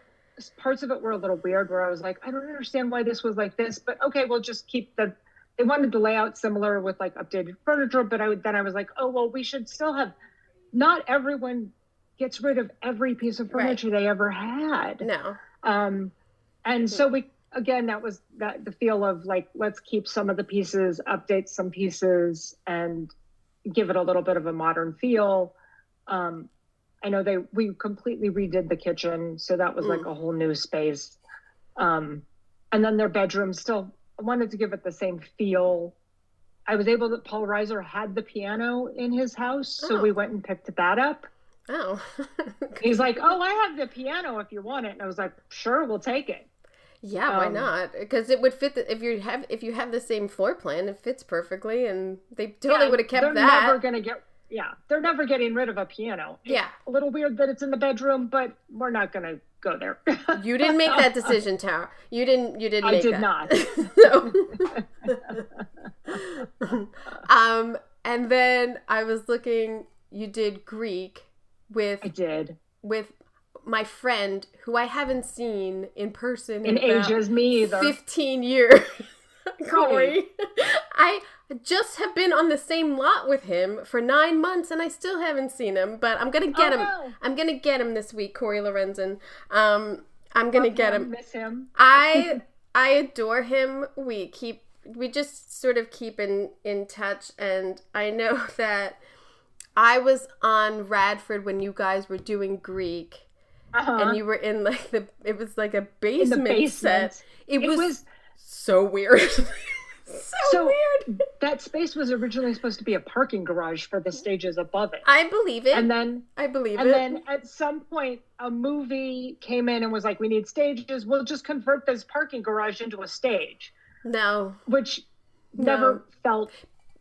[SPEAKER 2] parts of it were a little weird where I was like, I don't understand why this was like this, but okay, we'll just keep they wanted the layout similar with like updated furniture, but I was like, oh, well, we should still have, not everyone gets rid of every piece of furniture they ever had.
[SPEAKER 1] No.
[SPEAKER 2] And so that was the feel of like, let's keep some of the pieces, update some pieces and give it a little bit of a modern feel. I know we completely redid the kitchen. So that was like a whole new space. And then their bedroom still, I wanted to give it the same feel. Paul Reiser had the piano in his house. So we went and picked that up.
[SPEAKER 1] Oh.
[SPEAKER 2] He's like, oh, I have the piano if you want it. And I was like, sure, we'll take it.
[SPEAKER 1] Yeah, why not? Because it would fit if you have the same floor plan, it fits perfectly, and they totally would have kept that.
[SPEAKER 2] They're never getting rid of a piano. It's a little weird that it's in the bedroom, but we're not going to go there.
[SPEAKER 1] You didn't make that decision, Tara. You didn't make that.
[SPEAKER 2] I did not.
[SPEAKER 1] So. And then I was looking. You did Greek with.
[SPEAKER 2] I did
[SPEAKER 1] with my friend who I haven't seen in person
[SPEAKER 2] in ages, me either.
[SPEAKER 1] 15 years. Corey. I just have been on the same lot with him for 9 months and I still haven't seen him, but I'm going to get him. No. I'm going to get him this week, Corey Lorenzen. I'm going to get him.
[SPEAKER 2] Miss him.
[SPEAKER 1] I adore him. We just sort of keep in touch, and I know that I was on Radford when you guys were doing Greek. And you were in like it was like a basement set. It was so weird. So weird.
[SPEAKER 2] That space was originally supposed to be a parking garage for the stages above it.
[SPEAKER 1] I believe it.
[SPEAKER 2] And then
[SPEAKER 1] then
[SPEAKER 2] at some point a movie came in and was like, we need stages. We'll just convert this parking garage into a stage.
[SPEAKER 1] No.
[SPEAKER 2] Which never felt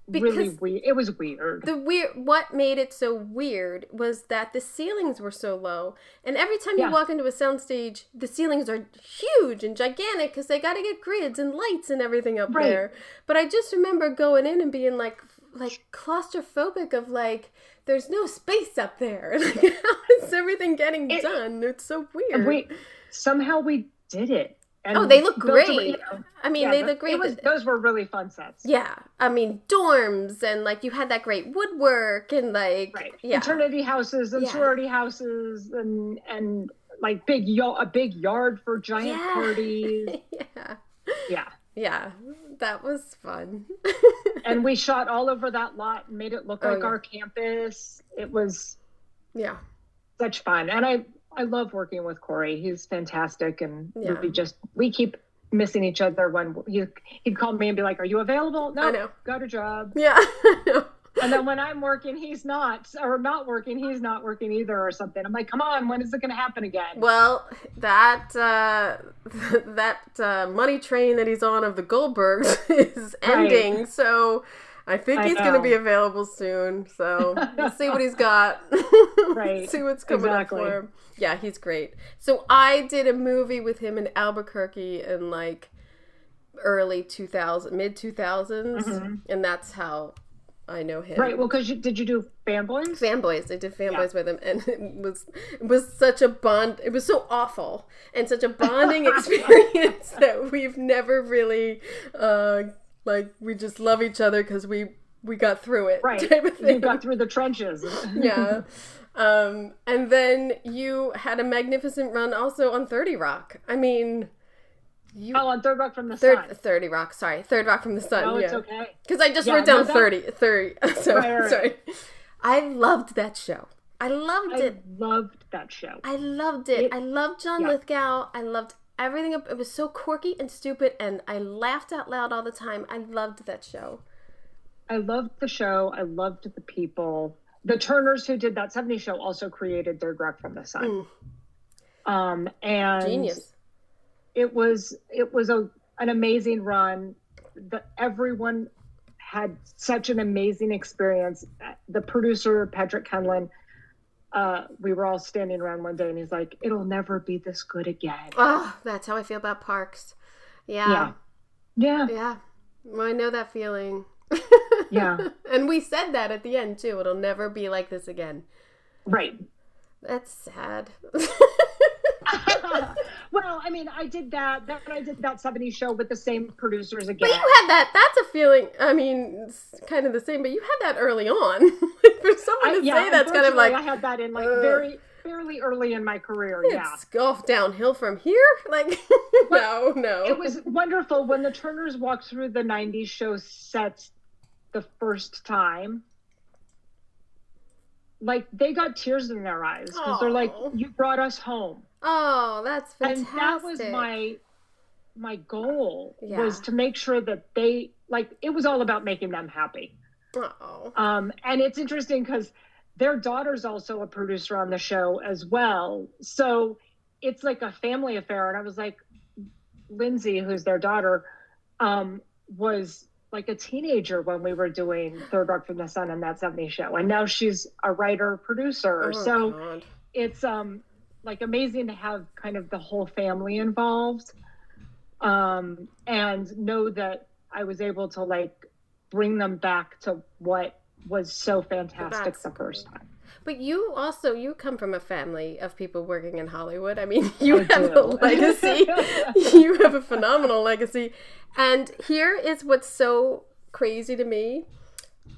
[SPEAKER 2] really weird. It was weird.
[SPEAKER 1] What made it so weird was that the ceilings were so low, and every time you walk into a soundstage, the ceilings are huge and gigantic because they got to get grids and lights and everything up there. But I just remember going in and being like claustrophobic of like, there's no space up there. Like, how is everything getting done? It's so weird. Somehow we
[SPEAKER 2] did it. And
[SPEAKER 1] they look great. I mean, they look great.
[SPEAKER 2] Those were really fun sets.
[SPEAKER 1] Yeah. I mean, dorms and like you had that great woodwork and like
[SPEAKER 2] fraternity houses and sorority houses and like a big yard for giant parties.
[SPEAKER 1] Yeah. That was fun.
[SPEAKER 2] And we shot all over that lot and made it look like our campus. It was such fun. And I love working with Corey. He's fantastic, and we keep missing each other. When he'd call me and be like, "Are you available?" No, got a job.
[SPEAKER 1] Yeah, I know.
[SPEAKER 2] And then when I'm working, he's not, or not working, he's not working either, or something. I'm like, "Come on, when is it going to happen again?"
[SPEAKER 1] Well, that money train that he's on of the Goldbergs is ending, so. I think he's going to be available soon, so we'll see what he's got. See what's coming up for him. Yeah, he's great. So I did a movie with him in Albuquerque in like early 2000, mid 2000s, and that's how I know him.
[SPEAKER 2] Right. Well, because did you do Fanboys?
[SPEAKER 1] Fanboys. I did Fanboys with him, and it was such a bond. It was so awful and such a bonding experience that we've never really. Like, we just love each other because we got through it.
[SPEAKER 2] Right. You got through the trenches.
[SPEAKER 1] Yeah. And then you had a magnificent run also on 30 Rock. I mean...
[SPEAKER 2] on Third Rock from the Sun.
[SPEAKER 1] 30 Rock, sorry. Third Rock from the Sun,
[SPEAKER 2] Oh, it's okay.
[SPEAKER 1] Because I just wrote down 30. So, sorry. I loved that show. I loved it.
[SPEAKER 2] I loved that show.
[SPEAKER 1] I loved it. I loved John Lithgow. I loved everything. It was so quirky and stupid, and I laughed out loud all the time. I loved that show.
[SPEAKER 2] I loved the show. I loved the people. The Turners who did that 70's show also created Third Rock from the Sun. And
[SPEAKER 1] genius.
[SPEAKER 2] It was an amazing run. Everyone had such an amazing experience. The producer, Patrick Kenlin, we were all standing around one day and he's like, it'll never be this good again.
[SPEAKER 1] Oh, that's how I feel about Parks. Yeah. Well, I know that feeling.
[SPEAKER 2] Yeah.
[SPEAKER 1] And we said that at the end too. It'll never be like this again.
[SPEAKER 2] Right.
[SPEAKER 1] That's sad.
[SPEAKER 2] Well, I mean, I did that 70's show with the same producers again.
[SPEAKER 1] But you had that. That's a feeling. I mean, it's kind of the same, but you had that early on. For someone to say that's kind of like,
[SPEAKER 2] I had that in like fairly early in my career.
[SPEAKER 1] It's golf downhill from here. Like, no.
[SPEAKER 2] It was wonderful when the Turners walked through the 90's show sets the first time. Like, they got tears in their eyes because they're like, you brought us home.
[SPEAKER 1] Oh, that's fantastic.
[SPEAKER 2] And that was my goal, was to make sure that they, like, it was all about making them happy. And it's interesting because their daughter's also a producer on the show as well. So it's like a family affair. And I was like, Lindsay, who's their daughter, was like a teenager when we were doing Third Rock from the Sun and that 70's show. And now she's a writer, producer. God. It's like amazing to have kind of the whole family involved. And know that I was able to like bring them back to what was so fantastic the first time.
[SPEAKER 1] But you come from a family of people working in Hollywood. I mean, you have a legacy. You have a phenomenal legacy. And here is what's so crazy to me.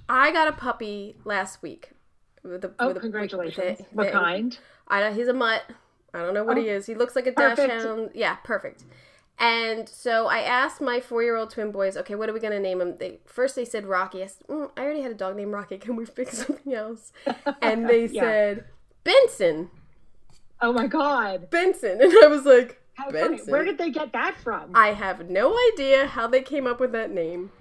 [SPEAKER 1] I got a puppy last week.
[SPEAKER 2] Congratulations. What kind?
[SPEAKER 1] He's a mutt. I don't know what he is. He looks like a dachshund. Yeah, perfect. And so I asked my 4-year-old twin boys, okay, what are we going to name him? First they said Rocky. I said, I already had a dog named Rocky. Can we pick something else? And they said, Benson.
[SPEAKER 2] Oh, my God.
[SPEAKER 1] Benson. And I was like,
[SPEAKER 2] How funny.
[SPEAKER 3] Benson.
[SPEAKER 2] Where did they get that from?
[SPEAKER 3] I have no idea how they came up with that name.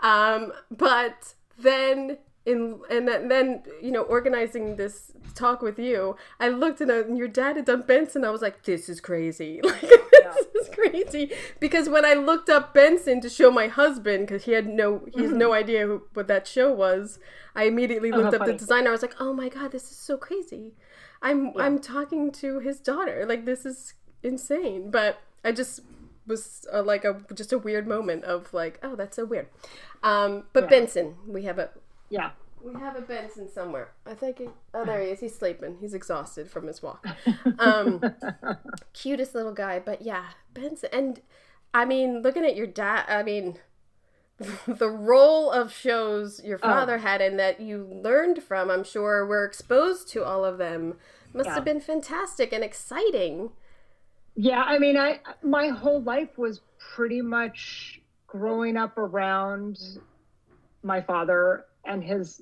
[SPEAKER 3] But then then organizing this talk with you, I looked and your dad had done Benson. I was like, this is crazy. Like, this is crazy. Because when I looked up Benson to show my husband, because he has no idea what that show was, I immediately looked up the designer. I was like, oh my God, this is so crazy. I'm talking to his daughter. Like, this is insane. But I just was just a weird moment of like, oh, that's so weird. But Benson, we have a Benson somewhere. I think there he is. He's sleeping. He's exhausted from his walk. Cutest little guy. But yeah, Benson. And I mean, looking at your dad, I mean, the role of shows your father had and that you learned from, I'm sure, were exposed to all of them, must have been fantastic and exciting.
[SPEAKER 2] Yeah, I mean, my whole life was pretty much growing up around my father and his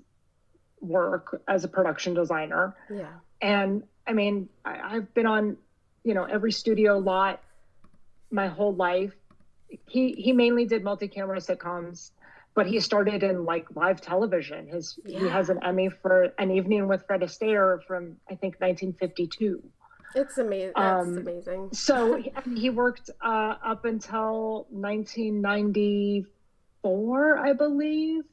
[SPEAKER 2] work as a production designer.
[SPEAKER 1] Yeah.
[SPEAKER 2] And I mean, I've been on, every studio lot my whole life. He mainly did multi-camera sitcoms, but he started in like live television. He has an Emmy for An Evening with Fred Astaire from, I think, 1952.
[SPEAKER 1] It's amazing. That's amazing.
[SPEAKER 2] So he worked up until 1994, I believe.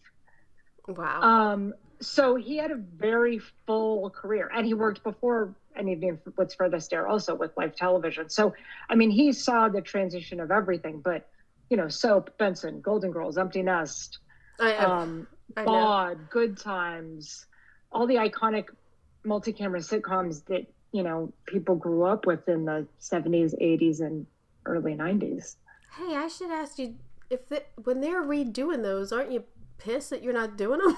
[SPEAKER 1] Wow.
[SPEAKER 2] So he had a very full career, and he worked before An Evening with Fred Astaire also with live television. So, I mean, he saw the transition of everything, but, Soap, Benson, Golden Girls, Empty Nest, Baude, Good Times, all the iconic multi-camera sitcoms that, people grew up with in the 70s, 80s, and early 90s.
[SPEAKER 1] Hey, I should ask you, when they're redoing those, aren't you pissed that you're not doing them?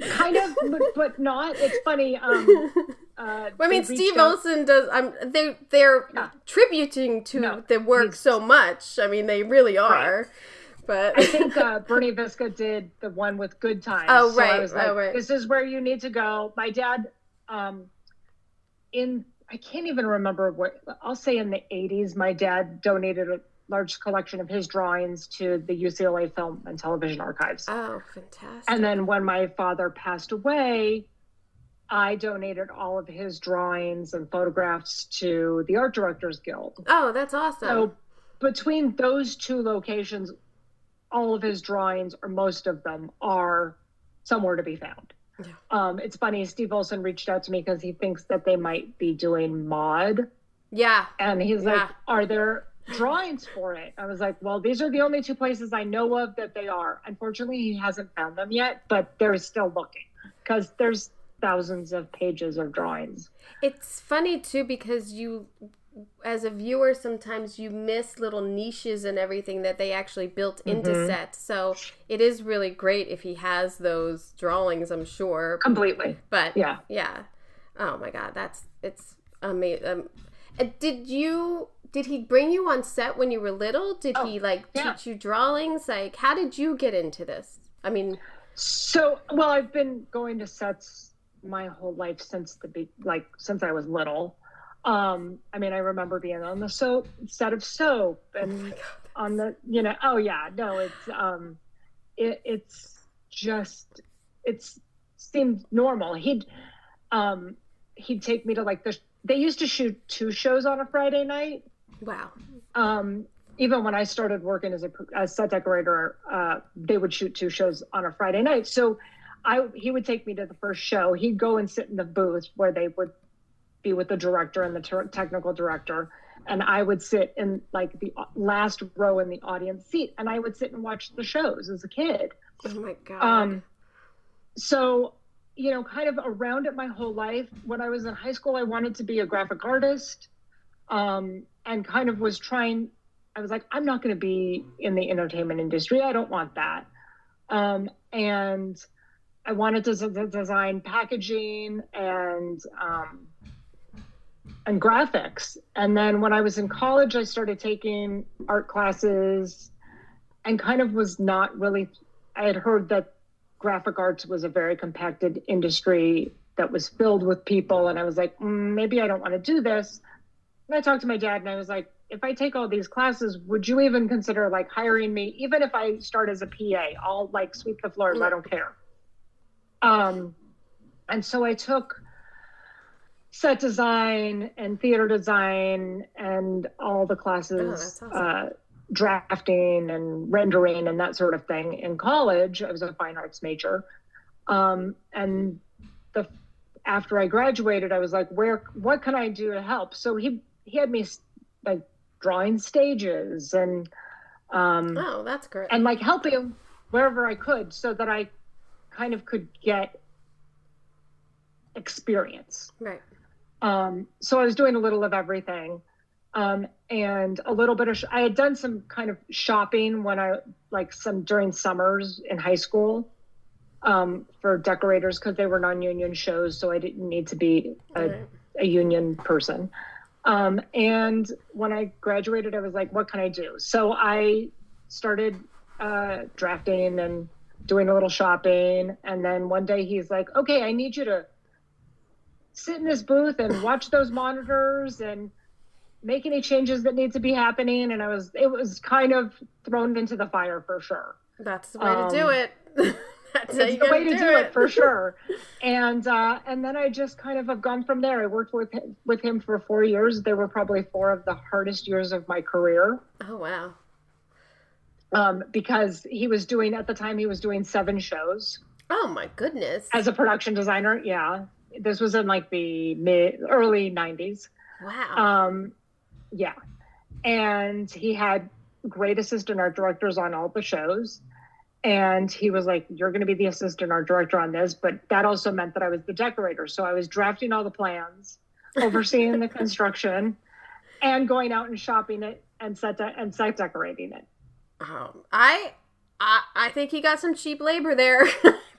[SPEAKER 2] Kind of, but not. It's funny.
[SPEAKER 1] I mean, Steve Olsen does. They're tributing to the work so much. I mean, they really are. Right. But
[SPEAKER 2] I think Bernie Visca did the one with Good Times.
[SPEAKER 1] Oh, right.
[SPEAKER 2] So I was like, this is where you need to go. My dad, I can't even remember I'll say in the 80s, my dad donated a large collection of his drawings to the UCLA Film and Television Archives.
[SPEAKER 1] Oh, fantastic.
[SPEAKER 2] And then when my father passed away, I donated all of his drawings and photographs to the Art Directors Guild.
[SPEAKER 1] Oh, that's awesome.
[SPEAKER 2] So between those two locations, all of his drawings, or most of them, are somewhere to be found. Yeah. It's funny, Steve Olsen reached out to me because he thinks that they might be doing mod.
[SPEAKER 1] Yeah.
[SPEAKER 2] And he's like, are there drawings for it? I was like, well, these are the only two places I know of that they are. Unfortunately, he hasn't found them yet, but they're still looking because there's thousands of pages of drawings.
[SPEAKER 1] It's funny too, because you, as a viewer, sometimes you miss little niches and everything that they actually built into sets. So it is really great if he has those drawings, I'm sure.
[SPEAKER 2] Completely.
[SPEAKER 1] But yeah. Oh my God, it's amazing. Did he bring you on set when you were little? Did he teach you drawings? Like, how did you get into this? I mean,
[SPEAKER 2] well, I've been going to sets my whole life since I was little. I mean, I remember being on the set of Soap and on the, it seemed normal. He'd take me to they used to shoot 2 shows on a Friday night.
[SPEAKER 1] Wow.
[SPEAKER 2] Even when I started working as a set decorator, they would shoot 2 shows on a Friday night. So he would take me to the first show. He'd go and sit in the booth where they would be with the director and the technical director. And I would sit in the last row in the audience seat, and I would sit and watch the shows as a kid.
[SPEAKER 1] Oh my God.
[SPEAKER 2] So, kind of around it my whole life. When I was in high school, I wanted to be a graphic artist, and kind of was trying. I was like, I'm not going to be in the entertainment industry. I don't want that. And I wanted to design packaging and graphics. And then when I was in college, I started taking art classes and kind of was not really, I had heard that graphic arts was a very compacted industry that was filled with people. And I was like, maybe I don't want to do this. And I talked to my dad and I was like, if I take all these classes, would you even consider like hiring me? Even if I start as a PA, I'll like sweep the floors. I don't care. And so I took set design and theater design and all the classes,
[SPEAKER 3] that's awesome.
[SPEAKER 2] Drafting and rendering and that sort of thing in college. I was a fine arts major. And after I graduated, I was like, what can I do to help? So he had me like drawing stages and,
[SPEAKER 3] oh, that's great.
[SPEAKER 2] And like helping wherever I could so that I kind of could get experience.
[SPEAKER 3] Right.
[SPEAKER 2] So I was doing a little of everything. And a little bit of, I had done some kind of shopping during summers in high school, for decorators because they were non-union shows. So I didn't need to be a union person. And when I graduated, I was like, what can I do? So I started, drafting and doing a little shopping. And then one day he's like, okay, I need you to sit in this booth and watch those monitors and make any changes that need to be happening. And it was kind of thrown into the fire for sure.
[SPEAKER 3] That's the way to do it. That's
[SPEAKER 2] the way to do it for sure. And then I just kind of have gone from there. I worked with him for 4 years. They were probably 4 of the hardest years of my career.
[SPEAKER 3] Oh, wow.
[SPEAKER 2] Because at the time he was doing 7 shows.
[SPEAKER 3] Oh my goodness.
[SPEAKER 2] As a production designer. Yeah. This was in like the early 90's.
[SPEAKER 3] Wow.
[SPEAKER 2] Yeah. And he had great assistant art directors on all the shows. And he was like, you're going to be the assistant art director on this. But that also meant that I was the decorator. So I was drafting all the plans, overseeing the construction, and going out and shopping it and set decorating it.
[SPEAKER 3] I think he got some cheap labor there.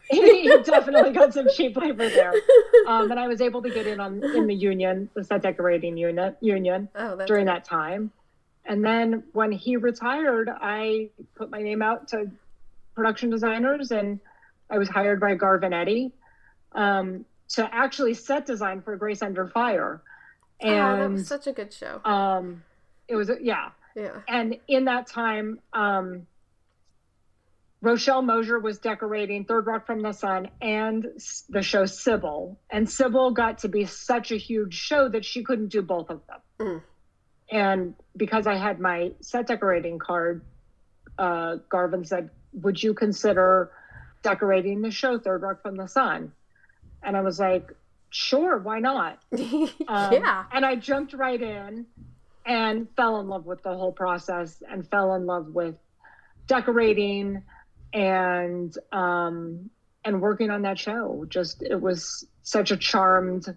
[SPEAKER 2] He definitely got some cheap labor there. And I was able to get in the union, the set decorating union during that time. And then when he retired, I put my name out to production designers and I was hired by Garvin Eddy to actually set design for Grace Under Fire. And
[SPEAKER 3] that was such a good show.
[SPEAKER 2] It was, yeah.
[SPEAKER 3] Yeah.
[SPEAKER 2] And in that time, Rochelle Mosier was decorating Third Rock from the Sun and the show Sybil. And Sybil got to be such a huge show that she couldn't do both of them. Mm. And because I had my set decorating card, Garvin said, would you consider decorating the show Third Rock from the Sun? And I was like, sure, why not?
[SPEAKER 3] Yeah.
[SPEAKER 2] And I jumped right in and fell in love with the whole process and fell in love with decorating and working on that show. It was such a charmed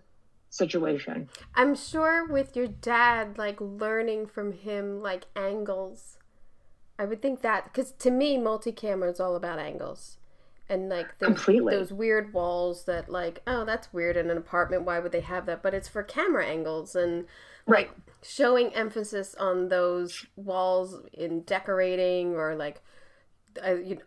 [SPEAKER 2] situation.
[SPEAKER 3] I'm sure with your dad, like learning from him, like angles, I would think that, because to me, multi-camera is all about angles. And like those weird walls that like, oh, that's weird in an apartment. Why would they have that? But it's for camera angles and like showing emphasis on those walls in decorating or like,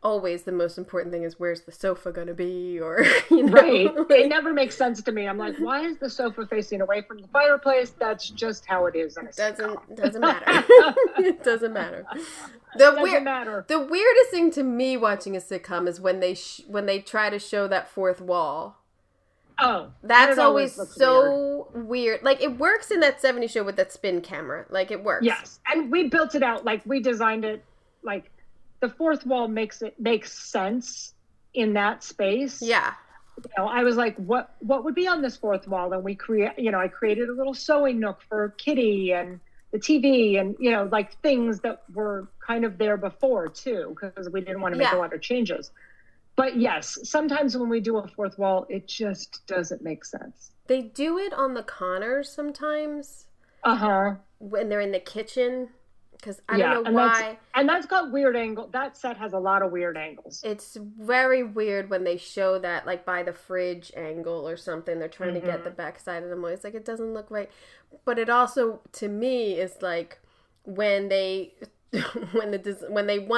[SPEAKER 3] always the most important thing is where's the sofa going to be or, you know.
[SPEAKER 2] Right. It never makes sense to me. I'm like, why is the sofa facing away from the fireplace? That's just how it is.
[SPEAKER 3] Doesn't matter. It doesn't matter. The weirdest thing to me watching a sitcom is when they try to show that fourth wall.
[SPEAKER 2] Oh,
[SPEAKER 3] that's always so weird. Like it works in that 70's show with that spin camera. Like it works.
[SPEAKER 2] Yes. And we built it out. Like we designed it like the fourth wall makes sense in that space.
[SPEAKER 3] Yeah.
[SPEAKER 2] You know, I was like, what would be on this fourth wall? And I created a little sewing nook for Kitty and the TV and, you know, like things that were kind of there before too, because we didn't want to make a lot of changes. But yes, sometimes when we do a fourth wall, it just doesn't make sense.
[SPEAKER 3] They do it on the Connors sometimes.
[SPEAKER 2] Uh-huh.
[SPEAKER 3] When they're in the kitchen. Because I don't know why.
[SPEAKER 2] And that's got weird angle. That set has a lot of weird angles.
[SPEAKER 3] It's very weird when they show that, like, by the fridge angle or something. They're trying to get the backside of them. It's like, it doesn't look right. But it also, to me, is like when they want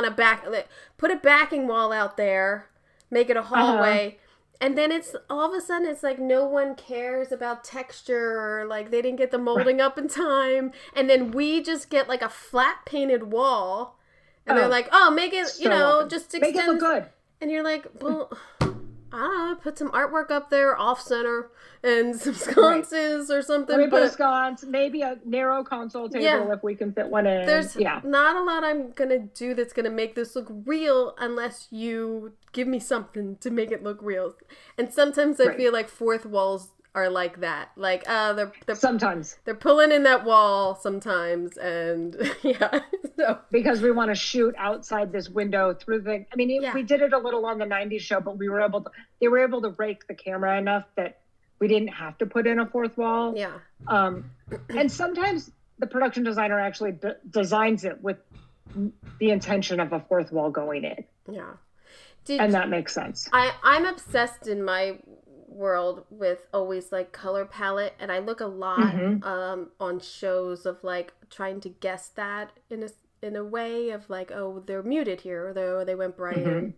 [SPEAKER 3] to put a backing wall out there, make it a hallway, And then it's all of a sudden it's like no one cares about texture, or like they didn't get the molding up in time. And then we just get like a flat painted wall, and they're like, oh, make it, just extend.
[SPEAKER 2] Make it look good.
[SPEAKER 3] And you're like, well, I don't know, put some artwork up there off center and some sconces or something.
[SPEAKER 2] Maybe put a sconce, maybe a narrow console table if we can fit one in.
[SPEAKER 3] There's not a lot I'm going to do that's going to make this look real unless you give me something to make it look real. And sometimes I feel like fourth walls are like that. Like, they're
[SPEAKER 2] sometimes
[SPEAKER 3] they're pulling in that wall sometimes, and so.
[SPEAKER 2] Because we want to shoot outside this window through the. I mean, we did it a little on the 90's show, but they were able to rake the camera enough that we didn't have to put in a fourth wall.
[SPEAKER 3] Yeah.
[SPEAKER 2] And sometimes the production designer actually designs it with the intention of a fourth wall going in.
[SPEAKER 3] Yeah.
[SPEAKER 2] And that makes sense.
[SPEAKER 3] I'm obsessed in my world with always like color palette, and I look a lot on shows of like trying to guess that in a way of like, oh, they're muted here, or they went brighter,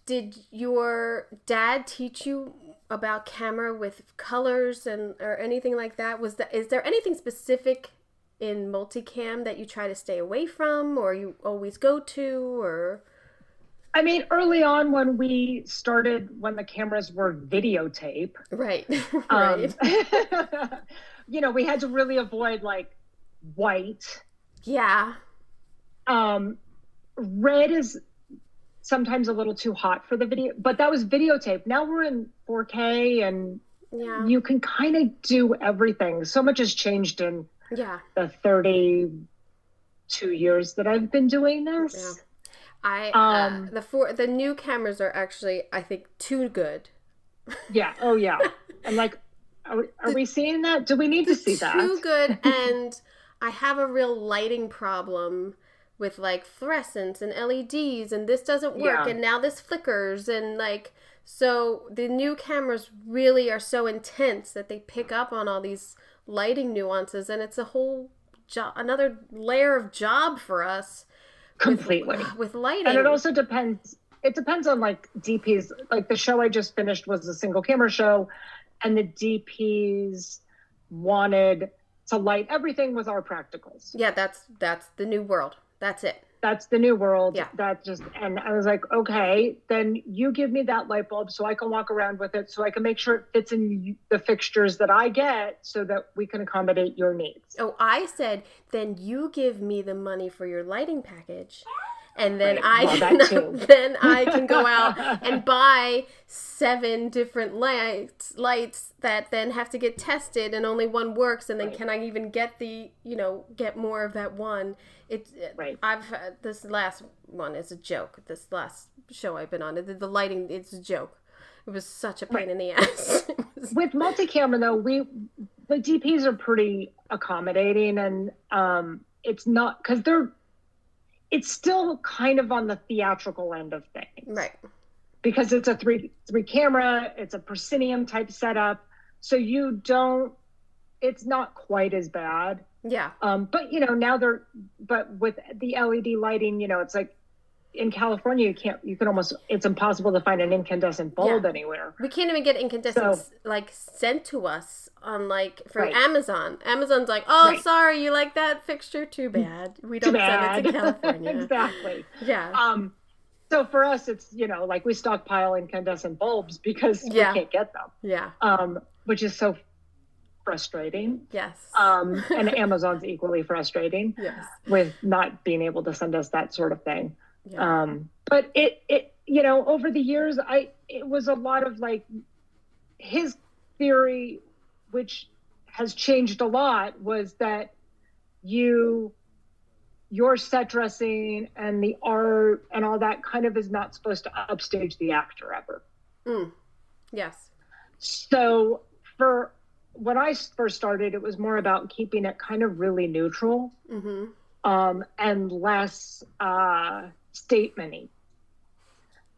[SPEAKER 3] Did your dad teach you about camera with colors or anything like that? Is there anything specific in multicam that you try to stay away from, or you always go to, or?
[SPEAKER 2] I mean, early on when we started, when the cameras were videotape.
[SPEAKER 3] Right. Right.
[SPEAKER 2] We had to really avoid like white.
[SPEAKER 3] Yeah.
[SPEAKER 2] Red is sometimes a little too hot for the video, but that was videotape. Now we're in 4K, and you can kind of do everything. So much has changed in the 32 years that I've been doing this.
[SPEAKER 3] Yeah. The new cameras are actually, I think, too good.
[SPEAKER 2] Yeah. Oh yeah. And like, are we seeing that? Do we need to see that?
[SPEAKER 3] Too good. And I have a real lighting problem with like fluorescents and LEDs, and this doesn't work, and now this flickers, and like, so the new cameras really are so intense that they pick up on all these lighting nuances, and it's a whole another layer of job for us.
[SPEAKER 2] Completely.
[SPEAKER 3] With lighting.
[SPEAKER 2] And it also depends. It depends on like DPs. Like the show I just finished was a single camera show, and the DPs wanted to light everything with our practicals.
[SPEAKER 3] Yeah, that's the new world. That's it.
[SPEAKER 2] That's the new world.
[SPEAKER 3] Yeah.
[SPEAKER 2] And I was like, okay, then you give me that light bulb so I can walk around with it, so I can make sure it fits in the fixtures that I get, so that we can accommodate your needs.
[SPEAKER 3] Oh, I said, then you give me the money for your lighting package, and then I can go out and buy 7 different lights that then have to get tested, and only one works, and then can I even get get more of that one? This last one is a joke. This last show I've been on, the lighting, it's a joke. It was such a pain in the ass.
[SPEAKER 2] With multi-camera though, the DPs are pretty accommodating, and it's not, because it's still kind of on the theatrical end of things.
[SPEAKER 3] Right.
[SPEAKER 2] Because it's a three camera, it's a proscenium type setup. So it's not quite as bad.
[SPEAKER 3] Yeah.
[SPEAKER 2] But but with the LED lighting, it's like in California, it's impossible to find an incandescent bulb anywhere.
[SPEAKER 3] We can't even get incandescents sent to us on Amazon. Amazon's like, sorry, you like that fixture? Too bad. We don't send it to California.
[SPEAKER 2] Exactly.
[SPEAKER 3] Yeah.
[SPEAKER 2] So for us, it's, we stockpile incandescent bulbs because we can't get them.
[SPEAKER 3] Yeah.
[SPEAKER 2] Which is so frustrating.
[SPEAKER 3] Yes.
[SPEAKER 2] And Amazon's equally frustrating.
[SPEAKER 3] Yes.
[SPEAKER 2] With not being able to send us that sort of thing.
[SPEAKER 3] Yeah.
[SPEAKER 2] But it over the years, it was a lot of like his theory, which has changed a lot, was that your set dressing and the art and all that kind of is not supposed to upstage the actor ever.
[SPEAKER 3] Yes.
[SPEAKER 2] So for when I first started, it was more about keeping it kind of really neutral, and less statement-y.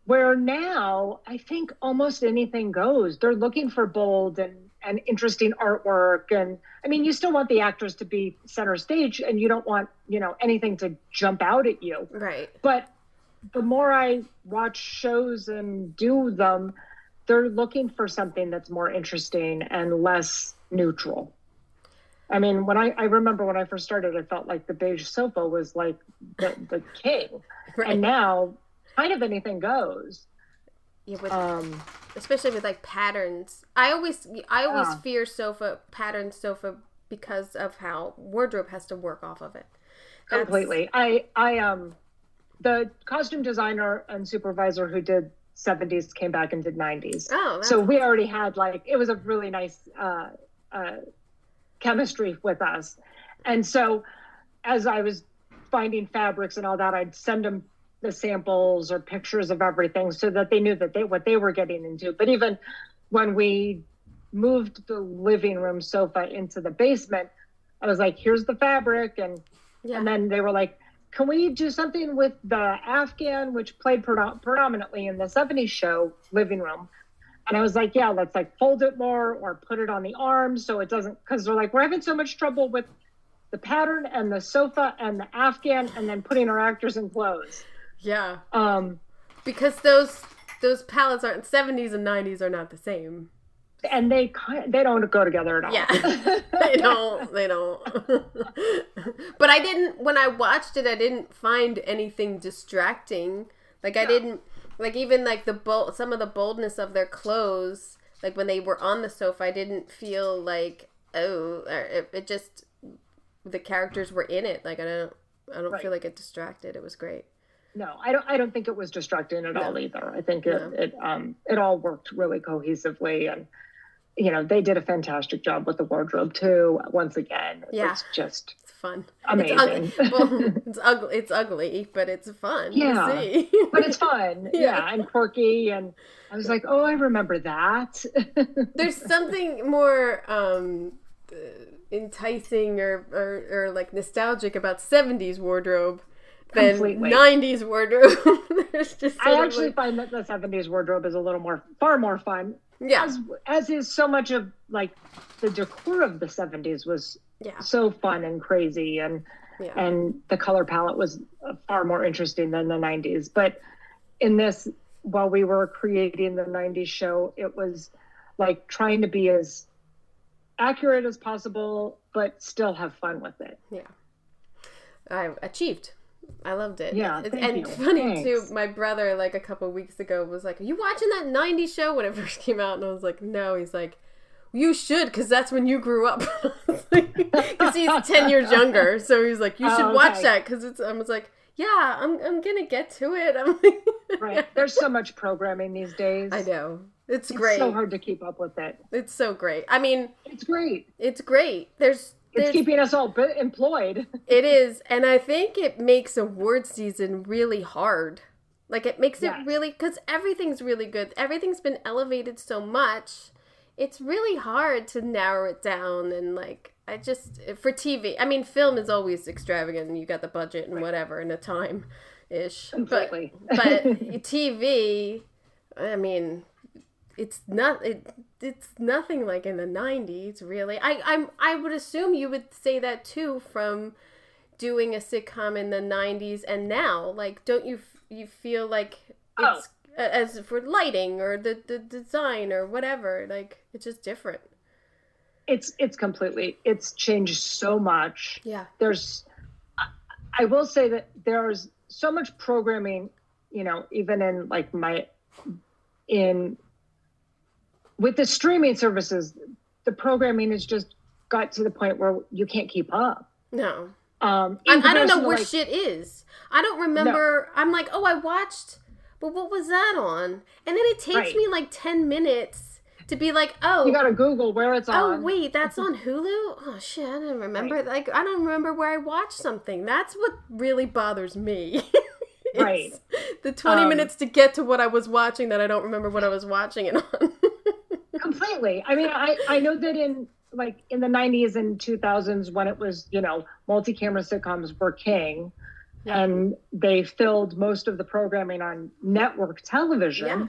[SPEAKER 2] Where now, I think almost anything goes. They're looking for bold and interesting artwork. And I mean, you still want the actors to be center stage, and you don't want, anything to jump out at you.
[SPEAKER 3] Right.
[SPEAKER 2] But the more I watch shows and do them, they're looking for something that's more interesting and less neutral. I mean, I remember when I first started, I felt like the beige sofa was like the king. Right. And now kind of anything goes.
[SPEAKER 1] Yeah, especially with like patterns. I always fear pattern sofa because of how wardrobe has to work off of it.
[SPEAKER 2] Completely. The costume designer and supervisor who did 70's came back and did 90's.
[SPEAKER 1] Oh,
[SPEAKER 2] so we already had it was a really nice chemistry with us. And so as I was finding fabrics and all that, I'd send them the samples or pictures of everything so that they knew that what they were getting into. But even when we moved the living room sofa into the basement, I was like, here's the fabric. And then they were like, can we do something with the Afghan, which played predominantly in the 70's show living room? And I was like, yeah, let's fold it more or put it on the arms so it doesn't, because they're like, we're having so much trouble with the pattern and the sofa and the Afghan and then putting our actors in clothes.
[SPEAKER 3] Yeah.
[SPEAKER 1] Because those palettes aren't 70's and 90's are not the same.
[SPEAKER 2] And they don't go together at all.
[SPEAKER 1] Yeah, they don't. But when I watched it, I didn't find anything distracting. I didn't, even some of the boldness of their clothes, when they were on the sofa, I didn't feel it just, the characters were in it. I don't feel like it distracted. It was great.
[SPEAKER 2] No, I don't think it was distracting at all either. I think it all worked really cohesively, and they did a fantastic job with the wardrobe too. Once again, it's just
[SPEAKER 1] fun,
[SPEAKER 2] amazing.
[SPEAKER 1] It's ugly, but it's fun.
[SPEAKER 2] Yeah,
[SPEAKER 1] to see.
[SPEAKER 2] But it's fun. Yeah, and quirky, and I was like, oh, I remember that.
[SPEAKER 1] There's something more enticing or nostalgic about 70's wardrobe than
[SPEAKER 2] completely.
[SPEAKER 1] 90's wardrobe. There's just
[SPEAKER 2] I actually find that the 70's wardrobe is far more fun.
[SPEAKER 1] Yeah.
[SPEAKER 2] As is so much of the decor of the 70's was so fun and crazy, and the color palette was far more interesting than the 90's. But in this, while we were creating the 90's show, it was trying to be as accurate as possible, but still have fun with it.
[SPEAKER 1] Yeah. I achieved. I loved it.
[SPEAKER 2] Yeah,
[SPEAKER 1] and funny too, my brother a couple of weeks ago was like, are you watching that 90's show when it first came out? And I was like, no. He's like, you should, because that's when you grew up. Because he's 10 years younger. So he's like, you should watch that, because I was like, yeah, I'm gonna get to it. I'm like,
[SPEAKER 2] right. There's so much programming these days.
[SPEAKER 1] I know. It's great.
[SPEAKER 2] It's so hard to keep up with it.
[SPEAKER 1] It's so great. I mean,
[SPEAKER 2] it's great.
[SPEAKER 1] It's great. It's
[SPEAKER 2] keeping us all employed.
[SPEAKER 1] It is. And I think it makes award season really hard. It makes it really, because everything's really good. Everything's been elevated so much. It's really hard to narrow it down. And for TV, I mean, film is always extravagant and you got the budget and whatever and the time-ish.
[SPEAKER 2] Completely.
[SPEAKER 1] But TV, I mean, it's nothing like in the 90's, really. I would assume you would say that too from doing a sitcom in the 90's and now. Don't you feel like it's as for lighting or the design or whatever, it's just different.
[SPEAKER 2] It's changed so much.
[SPEAKER 1] Yeah.
[SPEAKER 2] I will say that there's so much programming, even in with the streaming services, the programming has just got to the point where you can't keep up.
[SPEAKER 1] No. I don't know where shit is. I don't remember. No. I'm like, oh, I watched, but what was that on? And then it takes me 10 minutes to be like, oh.
[SPEAKER 2] You gotta Google where it's on.
[SPEAKER 1] Oh, wait, that's on Hulu? Oh, shit, I don't remember. Right. I don't remember where I watched something. That's what really bothers me.
[SPEAKER 2] Right.
[SPEAKER 1] The 20 minutes to get to what I was watching that I don't remember what I was watching it on.
[SPEAKER 2] Completely. I mean, I know that in the 90's and 2000s when it was, multi-camera sitcoms were king, and they filled most of the programming on network television. Yeah.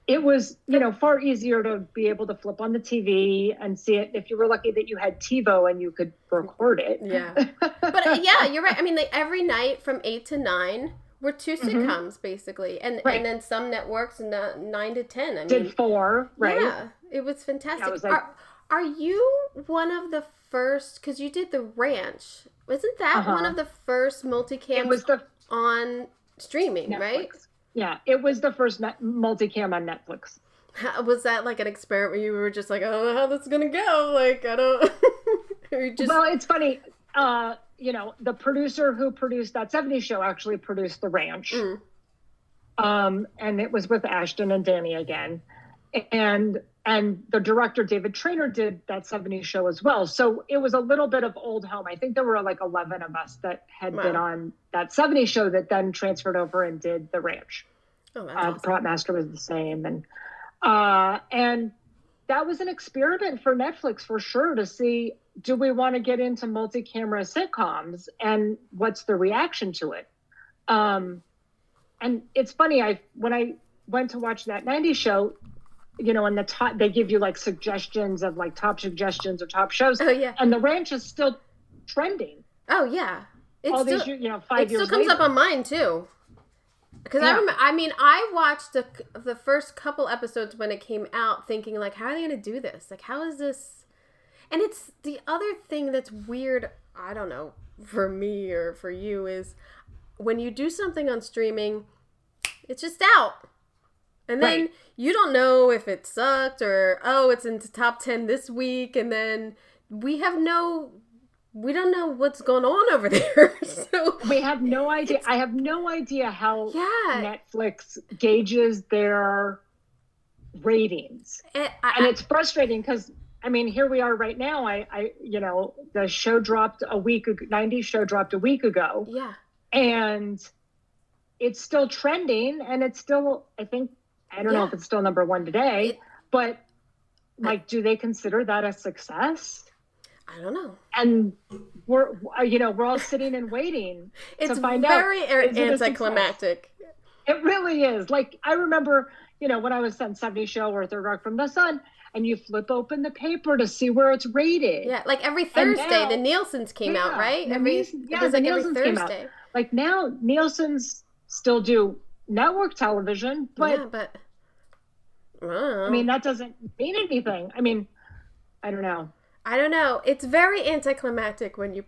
[SPEAKER 2] It was, far easier to be able to flip on the TV and see it if you were lucky that you had TiVo and you could record it.
[SPEAKER 1] Yeah. But yeah, you're right. I mean, every night from 8 to 9
[SPEAKER 3] were two sitcoms basically, and then some networks 9 to 10. I mean,
[SPEAKER 2] did 4, right?
[SPEAKER 3] Yeah, it was fantastic.
[SPEAKER 2] Yeah, it was like,
[SPEAKER 3] are you one of the first? Because you did The Ranch. Wasn't that one of the first multicams?
[SPEAKER 2] It was
[SPEAKER 3] on streaming,
[SPEAKER 2] Netflix.
[SPEAKER 3] Right?
[SPEAKER 2] Yeah, it was the first multicam on Netflix.
[SPEAKER 3] Was that like an experiment where you were just like, I don't know how this is gonna go? Like, I don't.
[SPEAKER 2] Well, it's funny. The producer who produced that 70s show actually produced The Ranch. And it was with Ashton and Danny again. And the director, David Traynor, did that 70s show as well. So it was a little bit of old home. I think there were like 11 of us that had been on that 70s show that then transferred over and did The Ranch.
[SPEAKER 3] Oh, that's awesome.
[SPEAKER 2] Prop Master was the same. And that was an experiment for Netflix for sure to see, do we want to get into multi-camera sitcoms and what's the reaction to it? And it's funny, when I went to watch that 90s show, in the top, they give you like suggestions of like top suggestions or top shows.
[SPEAKER 3] Oh, yeah.
[SPEAKER 2] And The Ranch is still trending.
[SPEAKER 3] Oh, yeah.
[SPEAKER 2] These years, 5 years later.
[SPEAKER 3] It still comes up on mine too. Because I watched the first couple episodes when it came out thinking like, how are they going to do this? Like, how is this? And it's the other thing that's weird, I don't know, for me or for you, is when you do something on streaming, it's just out. And then you don't know if it sucked or, it's into top 10 this week. And then we don't know what's going on over there. So
[SPEAKER 2] we have no idea. I have no idea how Netflix gauges their ratings. And it's frustrating because, here we are right now. The show dropped a week ago, 90s show dropped a week ago.
[SPEAKER 3] Yeah.
[SPEAKER 2] And it's still trending, and it's still, I don't know if it's still number 1 today, but do they consider that a success?
[SPEAKER 3] I don't know.
[SPEAKER 2] And we're all sitting and waiting to find out.
[SPEAKER 3] It's very anticlimactic.
[SPEAKER 2] It really is. Like, I remember, when I was on 70 show or Third Rock from the Sun, and you flip open the paper to see where it's rated.
[SPEAKER 3] Yeah, like every Thursday, the Nielsen's came out, right?
[SPEAKER 2] It was like every Thursday. Like now, Nielsen's still do network television, but that doesn't mean anything. I don't know.
[SPEAKER 3] I don't know. It's very anticlimactic when you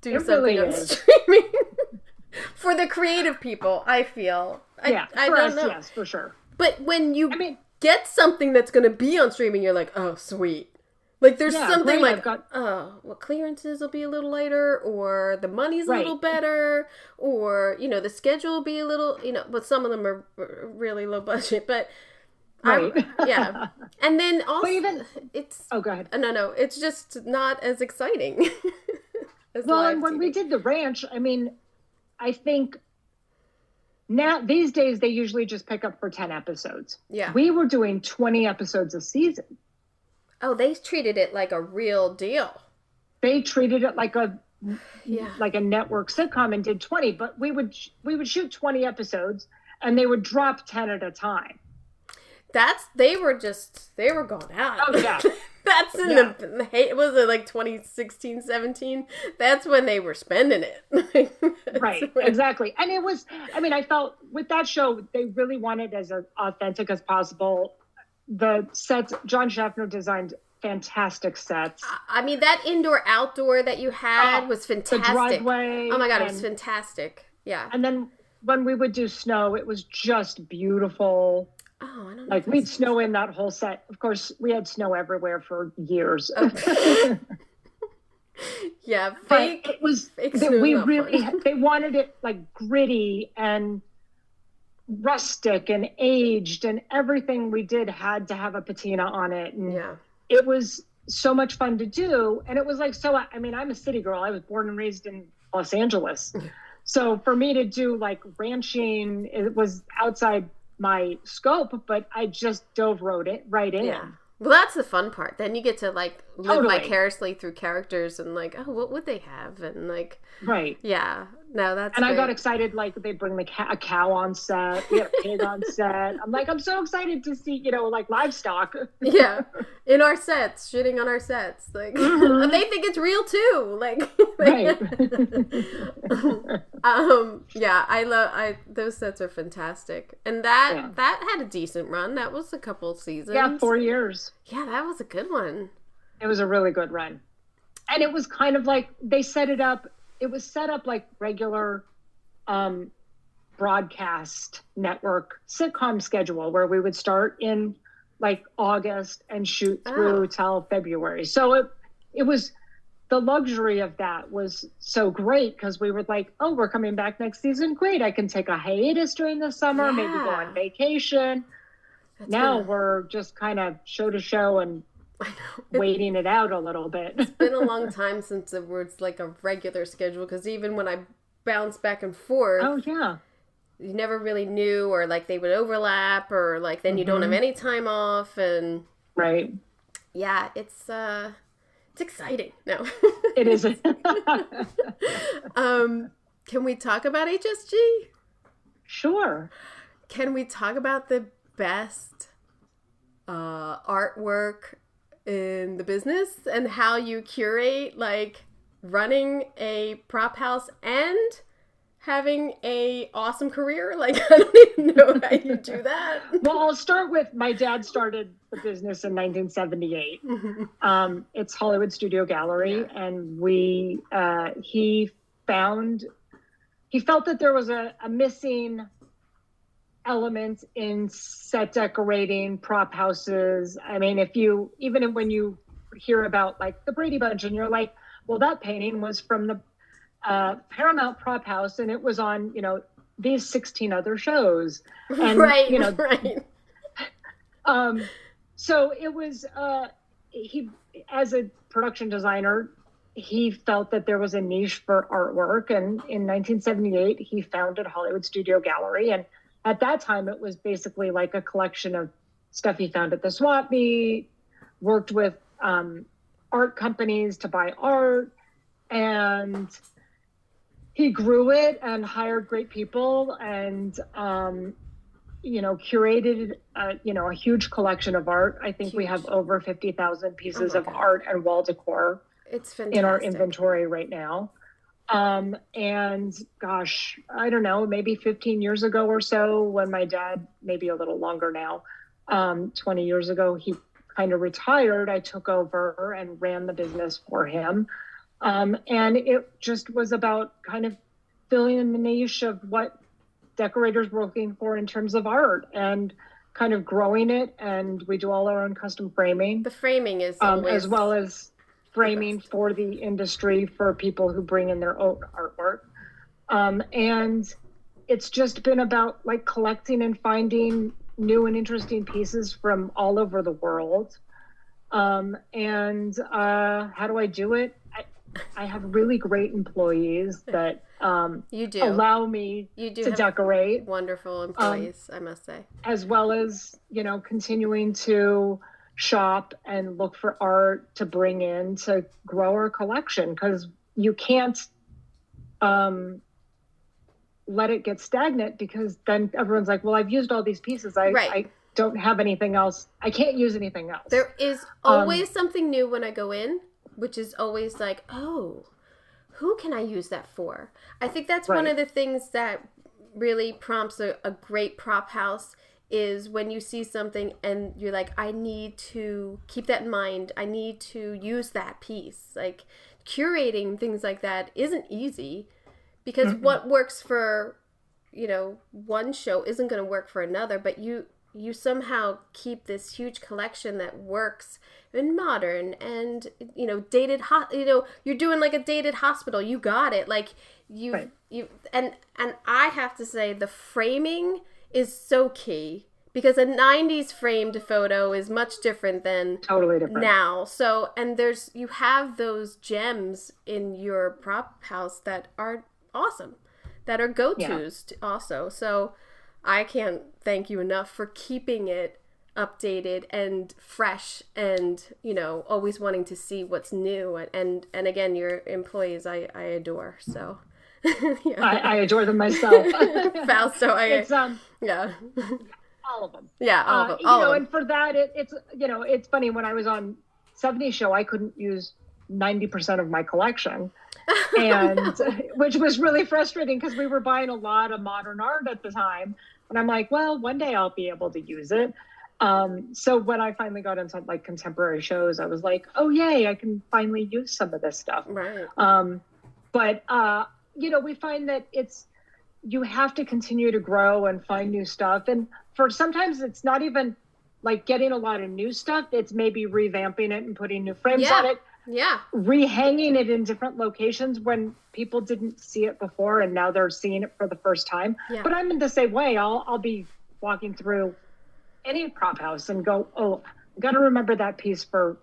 [SPEAKER 3] do something
[SPEAKER 2] really
[SPEAKER 3] on streaming. For the creative people, I feel. I don't know.
[SPEAKER 2] Yes, for sure.
[SPEAKER 3] But when you get something that's going to be on streaming, you're like, oh, sweet. Like, there's something like, clearances will be a little lighter, or the money's a little better, or, the schedule will be a little, but some of them are really low budget, but...
[SPEAKER 2] Right.
[SPEAKER 3] And then also, it's...
[SPEAKER 2] Oh, go ahead.
[SPEAKER 3] No, it's just not as exciting.
[SPEAKER 2] And when we did The Ranch, I think now, these days, they usually just pick up for 10 episodes.
[SPEAKER 3] Yeah.
[SPEAKER 2] We were doing 20 episodes a season.
[SPEAKER 3] Oh, they treated it like a real deal.
[SPEAKER 2] They treated it like a network sitcom and did 20, but we would shoot 20 episodes and they would drop 10 at a time.
[SPEAKER 3] They were going out.
[SPEAKER 2] Oh, yeah.
[SPEAKER 3] That's was it like 2016, 17? That's when they were spending it.
[SPEAKER 2] Right, exactly. And it was, I felt with that show, they really wanted as authentic as possible. The sets, John Schaffner designed fantastic sets.
[SPEAKER 3] That indoor-outdoor that you had was fantastic.
[SPEAKER 2] The driveway.
[SPEAKER 3] Oh my God, it was fantastic. Yeah.
[SPEAKER 2] And then when we would do snow, it was just beautiful.
[SPEAKER 3] Oh, I don't know.
[SPEAKER 2] Like, we'd snow in that whole set. Of course, we had snow everywhere for years.
[SPEAKER 3] Yeah,
[SPEAKER 2] fake. But it was, they wanted it like gritty and rustic and aged, and everything we did had to have a patina on it. And it was so much fun to do. And it was like, I'm a city girl. I was born and raised in Los Angeles. So for me to do like ranching, it was outside my scope, but I just wrote it right in.
[SPEAKER 3] Yeah. Well, that's the fun part. Then you get to like live vicariously through characters and like, oh, what would they have? And like,
[SPEAKER 2] right.
[SPEAKER 3] Yeah. No, that's
[SPEAKER 2] And
[SPEAKER 3] great.
[SPEAKER 2] I got excited, like they bring a cow on set, we had a pig on set. I'm like, I'm so excited to see, like livestock.
[SPEAKER 3] Yeah, in our sets, shitting on our sets, like and they think it's real too, like
[SPEAKER 2] Right.
[SPEAKER 3] Yeah, I those sets are fantastic, and that had a decent run. That was a couple seasons.
[SPEAKER 2] Yeah, 4 years.
[SPEAKER 3] Yeah, that was a good one.
[SPEAKER 2] It was a really good run, and it was kind of like they set it up. It was set up like regular broadcast network sitcom schedule, where we would start in like August and shoot through till February. So it was, the luxury of that was so great, because we were like, oh, we're coming back next season. Great. I can take a hiatus during the summer, maybe go on vacation. We're just kind of show to show and waiting it out a little bit.
[SPEAKER 3] It's been a long time since it was like a regular schedule, because even when I bounced back and forth, you never really knew, or like they would overlap, or like then you don't have any time off, and
[SPEAKER 2] right.
[SPEAKER 3] Yeah, it's exciting. No.
[SPEAKER 2] It is.
[SPEAKER 3] Can we talk about HSG?
[SPEAKER 2] Sure.
[SPEAKER 3] Can we talk about the best artwork in the business, and how you curate like running a prop house and having a awesome career? Like, I don't even know how you do that.
[SPEAKER 2] Well, I'll start with, my dad started the business in 1978. It's Hollywood Studio Gallery, and he felt that there was a missing element in set decorating, prop houses. I mean, even when you hear about like the Brady Bunch, and you're like, well, that painting was from the Paramount prop house, and it was on, these 16 other shows. And,
[SPEAKER 3] right.
[SPEAKER 2] So it was, he, as a production designer, he felt that there was a niche for artwork. And in 1978, he founded Hollywood Studio Gallery. And at that time, it was basically like a collection of stuff he found at the swap meet, worked with art companies to buy art, and he grew it and hired great people, and curated a huge collection of art. I think we have over 50,000 pieces of art and wall decor.
[SPEAKER 3] It's fantastic.
[SPEAKER 2] In our inventory right now. And gosh, I don't know, maybe 15 years ago or so, when my dad, maybe a little longer now, 20 years ago, he kind of retired, I took over and ran the business for him. And it just was about kind of filling in the niche of what decorators were looking for in terms of art, and kind of growing it. And we do all our own custom framing.
[SPEAKER 3] The framing is always
[SPEAKER 2] as well as framing for the industry, for people who bring in their own artwork. And it's just been about like collecting and finding new and interesting pieces from all over the world. And how do I do it? I have really great employees that
[SPEAKER 3] you do
[SPEAKER 2] allow me to decorate.
[SPEAKER 3] Wonderful employees, I must say.
[SPEAKER 2] As well as, continuing to shop and look for art to bring in to grow our collection, because you can't let it get stagnant, because then everyone's like, well, I've used all these pieces. I don't have anything else. I can't use anything else.
[SPEAKER 3] There is always something new when I go in, which is always like, oh, who can I use that for? I think that's one of the things that really prompts a great prop house, is when you see something and you're like, I need to keep that in mind. I need to use that piece. Like, curating things like that isn't easy, because what works for, one show isn't going to work for another, but you somehow keep this huge collection that works in modern and, dated, you're doing like a dated hospital. You got it. Like and I have to say, the framing is so key, because a 90's framed photo is much different than
[SPEAKER 2] totally different
[SPEAKER 3] now. So, and you have those gems in your prop house that are awesome, that are go-tos also. So I can't thank you enough for keeping it updated and fresh, and, always wanting to see what's new. And again, your employees, I adore. So Yeah.
[SPEAKER 2] I adore them myself.
[SPEAKER 3] Fausto,
[SPEAKER 2] It's
[SPEAKER 3] yeah.
[SPEAKER 2] all of them.
[SPEAKER 3] Yeah, all of them.
[SPEAKER 2] And for that, it's it's funny, when I was on 70's show, I couldn't use 90% of my collection, and which was really frustrating because we were buying a lot of modern art at the time, and I'm like, well, one day I'll be able to use it. So when I finally got into like contemporary shows, I was like, oh yay, I can finally use some of this stuff.
[SPEAKER 3] Right.
[SPEAKER 2] But we find that you have to continue to grow and find new stuff. And for sometimes it's not even like getting a lot of new stuff. It's maybe revamping it and putting new frames on it.
[SPEAKER 3] Yeah.
[SPEAKER 2] Rehanging it in different locations when people didn't see it before and now they're seeing it for the first time. Yeah. But I'm in the same way. I'll be walking through any prop house and go, oh, I got to remember that piece for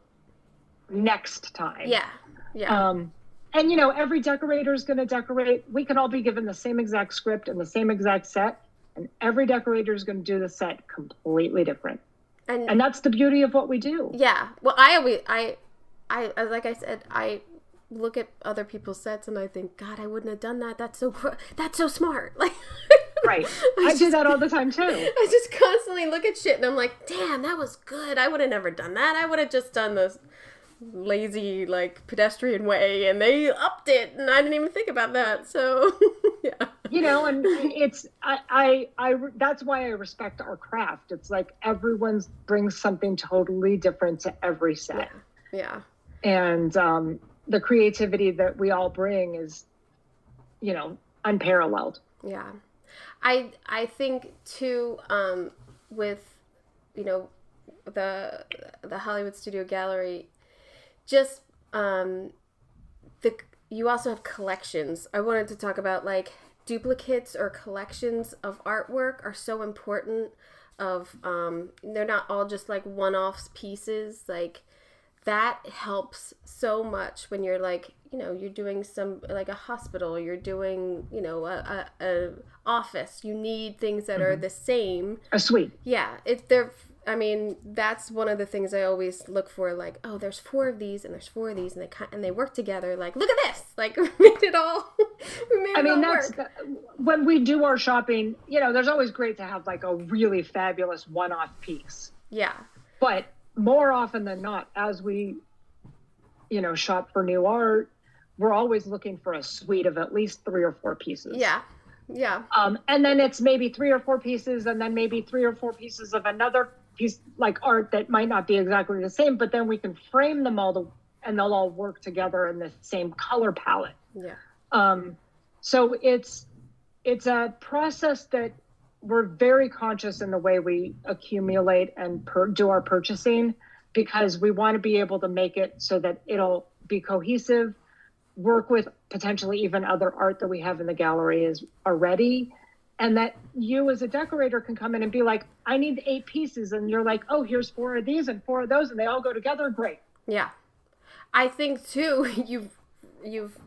[SPEAKER 2] next time.
[SPEAKER 3] Yeah. Yeah.
[SPEAKER 2] And, every decorator is going to decorate. We can all be given the same exact script and the same exact set, and every decorator is going to do the set completely different. And that's the beauty of what we do.
[SPEAKER 3] Yeah. Well, I like I said, I look at other people's sets and I think, God, I wouldn't have done that. That's so smart. Like,
[SPEAKER 2] right. I do that all the time too.
[SPEAKER 3] I just constantly look at shit and I'm like, damn, that was good. I would have never done that. I would have just done this lazy, like, pedestrian way, and they upped it, and I didn't even think about that. So, yeah.
[SPEAKER 2] And it's I that's why I respect our craft. It's like everyone brings something totally different to every set.
[SPEAKER 3] Yeah.
[SPEAKER 2] And the creativity that we all bring is, unparalleled.
[SPEAKER 3] Yeah. I think too, with, the Hollywood Studio Gallery, just you also have collections. I wanted to talk about, like, duplicates or collections of artwork are so important. They're not all just like one-off pieces. Like, that helps so much when you're like, you're doing some, like, a hospital, you're doing, a office. You need things that are the same.
[SPEAKER 2] A suite.
[SPEAKER 3] Yeah, that's one of the things I always look for. Like, oh, there's 4 of these and there's 4 of these, and they work together. Like, look at this! Like, we made it all. Work.
[SPEAKER 2] When we do our shopping. There's always great to have like a really fabulous one-off piece.
[SPEAKER 3] Yeah.
[SPEAKER 2] But more often than not, as we, shop for new art, we're always looking for a suite of at least 3 or 4 pieces.
[SPEAKER 3] Yeah. Yeah.
[SPEAKER 2] And then it's maybe 3 or 4 pieces, and then maybe 3 or 4 pieces of another piece, like art that might not be exactly the same, but then we can frame them all and they'll all work together in the same color palette.
[SPEAKER 3] Yeah.
[SPEAKER 2] So it's a process that we're very conscious in the way we accumulate and do our purchasing, because we want to be able to make it so that it'll be cohesive, work with potentially even other art that we have in the gallery already, and that you as a decorator can come in and be like, I need 8 pieces, and you're like, oh, here's 4 of these and 4 of those, and they all go together. Great.
[SPEAKER 3] Yeah. I think too, you've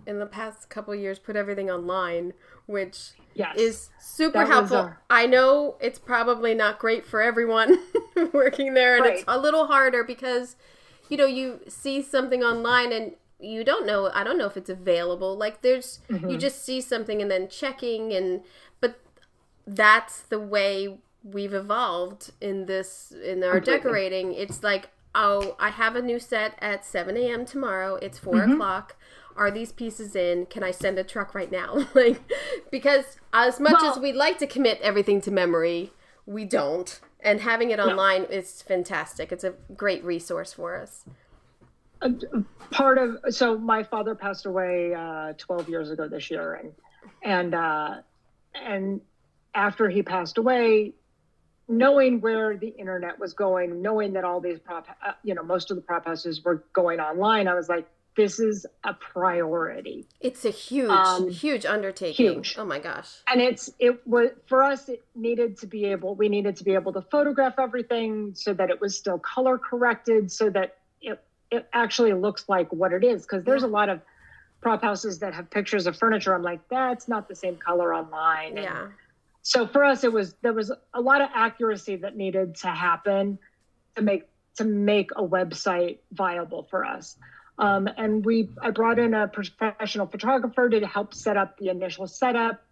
[SPEAKER 3] in the past couple of years put everything online, which is super helpful. I know it's probably not great for everyone working there, and it's a little harder because, you see something online and you don't know. I don't know if it's available. Like, there's, you just see something and then checking, but that's the way we've evolved in our decorating. It's like, oh, I have a new set at 7 a.m. tomorrow. It's 4 o'clock. Are these pieces in? Can I send a truck right now? Like, because as much as we'd like to commit everything to memory, we don't. And having it online is fantastic. It's a great resource for us.
[SPEAKER 2] So my father passed away 12 years ago this year, and after he passed away, knowing where the internet was going, knowing that all these most of the prop houses were going online, I was like, this is a priority.
[SPEAKER 3] It's a huge undertaking.
[SPEAKER 2] Huge.
[SPEAKER 3] Oh my gosh.
[SPEAKER 2] And it was for us. We needed to be able to photograph everything so that it was still color corrected, so that it actually looks like what it is. Because there's a lot of prop houses that have pictures of furniture. I'm like, that's not the same color online.
[SPEAKER 3] Yeah.
[SPEAKER 2] And so for us, there was a lot of accuracy that needed to happen to make a website viable for us. And I brought in a professional photographer to help set up the initial setup.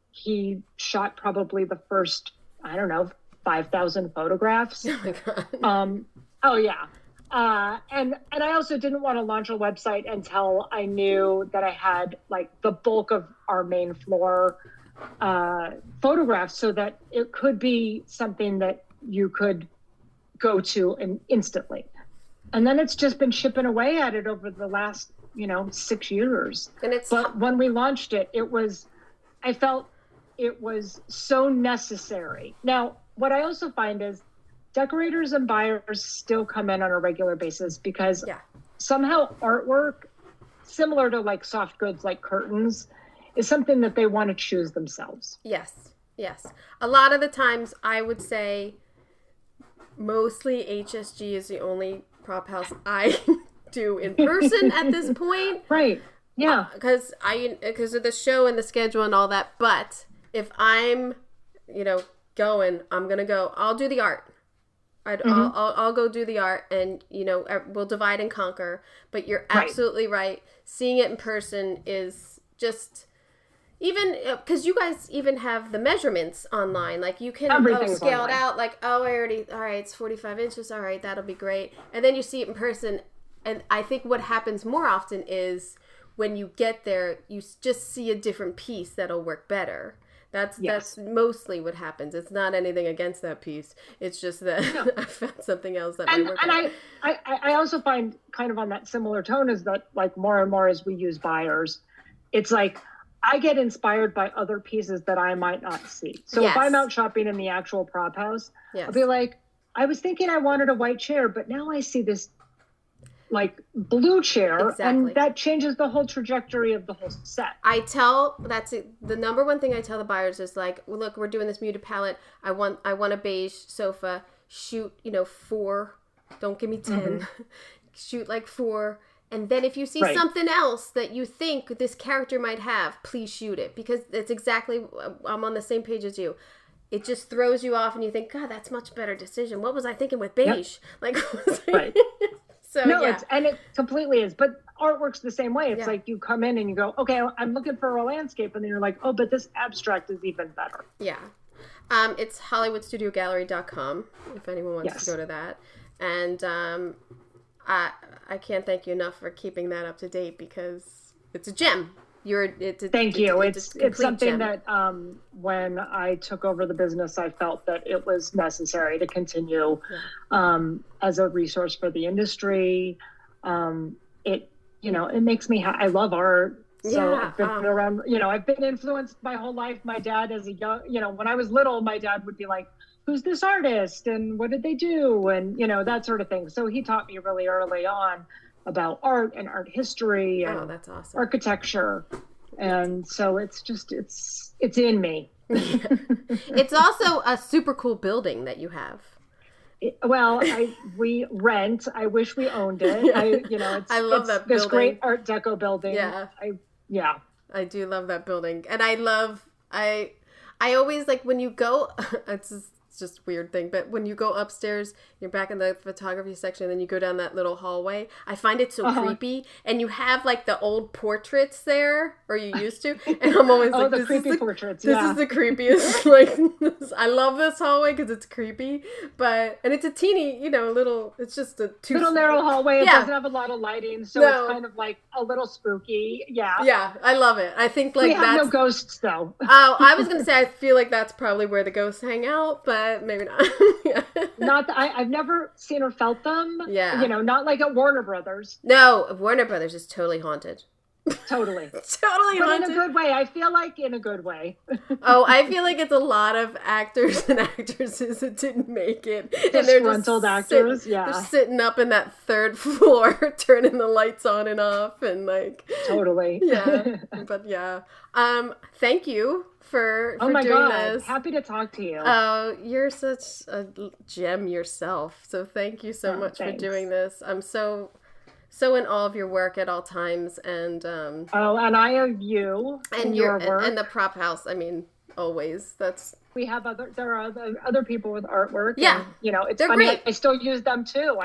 [SPEAKER 2] He shot probably the first, I don't know, 5,000 photographs.
[SPEAKER 3] Oh my God.
[SPEAKER 2] Oh yeah. And I also didn't want to launch a website until I knew that I had like the bulk of our main floor photographs, so that it could be something that you could go to instantly. And then it's just been chipping away at it over the last, 6 years. But when we launched it, I felt it was so necessary. Now, what I also find is decorators and buyers still come in on a regular basis because somehow artwork, similar to like soft goods like curtains, is something that they want to choose themselves.
[SPEAKER 3] Yes. A lot of the times I would say mostly HSG is the only prop house I do in person at this point.
[SPEAKER 2] Right. Yeah.
[SPEAKER 3] Because of the show and the schedule and all that. But if I'm, going, I'm going to go. I'll do the art. I'll go do the art, and we'll divide and conquer. But you're absolutely right. Seeing it in person is just, even because you guys even have the measurements online. Like you can scale it out. Like, all right, it's 45 inches. All right, that'll be great. And then you see it in person. And I think what happens more often is when you get there, you just see a different piece that'll work better. That's mostly what happens. It's not anything against that piece. It's just that I found something else that might work. And
[SPEAKER 2] I also find, kind of on that similar tone, is that like more and more as we use buyers, it's like I get inspired by other pieces that I might not see. So if I'm out shopping in the actual prop house, I'll be like, I was thinking I wanted a white chair, but now I see this like blue chair, and that changes the whole trajectory of the whole set.
[SPEAKER 3] That's it. The number one thing I tell the buyers is like, well, look, we're doing this muted palette. I want a beige sofa. Shoot, 4. Don't give me 10. Mm-hmm. Shoot like 4. And then if you see something else that you think this character might have, please shoot it, because it's exactly, I'm on the same page as you. It just throws you off and you think, God, that's a much better decision. What was I thinking with beige? Like, So,
[SPEAKER 2] it completely is. But artwork's the same way. It's like you come in and you go, okay, I'm looking for a landscape. And then you're like, oh, but this abstract is even better.
[SPEAKER 3] Yeah. It's HollywoodStudioGallery.com if anyone wants to go to that. And I can't thank you enough for keeping that up to date, because it's a gem.
[SPEAKER 2] Thank you. It's something that when I took over the business, I felt that it was necessary to continue as a resource for the industry. It makes me I love art. So I've been around, I've been influenced my whole life. My dad, as a young, when I was little, my dad would be like, who's this artist and what did they do? And, that sort of thing. So he taught me really early on about art and art history and
[SPEAKER 3] that's awesome.
[SPEAKER 2] Architecture. And so it's in me.
[SPEAKER 3] It's also a super cool building that you have.
[SPEAKER 2] We rent. I wish we owned it.
[SPEAKER 3] I love that building.
[SPEAKER 2] This great Art Deco building.
[SPEAKER 3] Yeah. I do love that building. And I always like when you go, it's just a weird thing, but when you go upstairs, you're back in the photography section, and then you go down that little hallway. I find it so creepy, and you have like the old portraits there, or you used to, and I'm always like,
[SPEAKER 2] the creepy portraits.
[SPEAKER 3] This is the creepiest. Like, I love this hallway because it's creepy, and it's a teeny, little. It's just a
[SPEAKER 2] little narrow hallway. It doesn't have a lot of lighting, so it's kind of like a little spooky.
[SPEAKER 3] Yeah, I love it. I think like
[SPEAKER 2] we have no ghosts though.
[SPEAKER 3] Oh, I was gonna say I feel like that's probably where the ghosts hang out, but maybe not.
[SPEAKER 2] I've never seen or felt them.
[SPEAKER 3] Yeah.
[SPEAKER 2] Not like at Warner Brothers.
[SPEAKER 3] No, Warner Brothers is totally haunted.
[SPEAKER 2] Totally.
[SPEAKER 3] Totally
[SPEAKER 2] but
[SPEAKER 3] haunted.
[SPEAKER 2] In a good way. I feel like in a good way.
[SPEAKER 3] Oh, I feel like it's a lot of actors and actresses that didn't make it.
[SPEAKER 2] And they're disgruntled actors,
[SPEAKER 3] They're sitting up in that third floor, turning the lights on and off, and like...
[SPEAKER 2] Totally.
[SPEAKER 3] Yeah. But yeah. Thank you for doing this.
[SPEAKER 2] Happy to talk to you.
[SPEAKER 3] Oh, you're such a gem yourself. So thank you so much for doing this. I'm so in awe of your work at all times, and and
[SPEAKER 2] I of you and your work
[SPEAKER 3] and the prop house. I mean, always.
[SPEAKER 2] We have there are other people with artwork.
[SPEAKER 3] Yeah,
[SPEAKER 2] and, it's
[SPEAKER 3] they're
[SPEAKER 2] funny.
[SPEAKER 3] great.
[SPEAKER 2] I still use them too.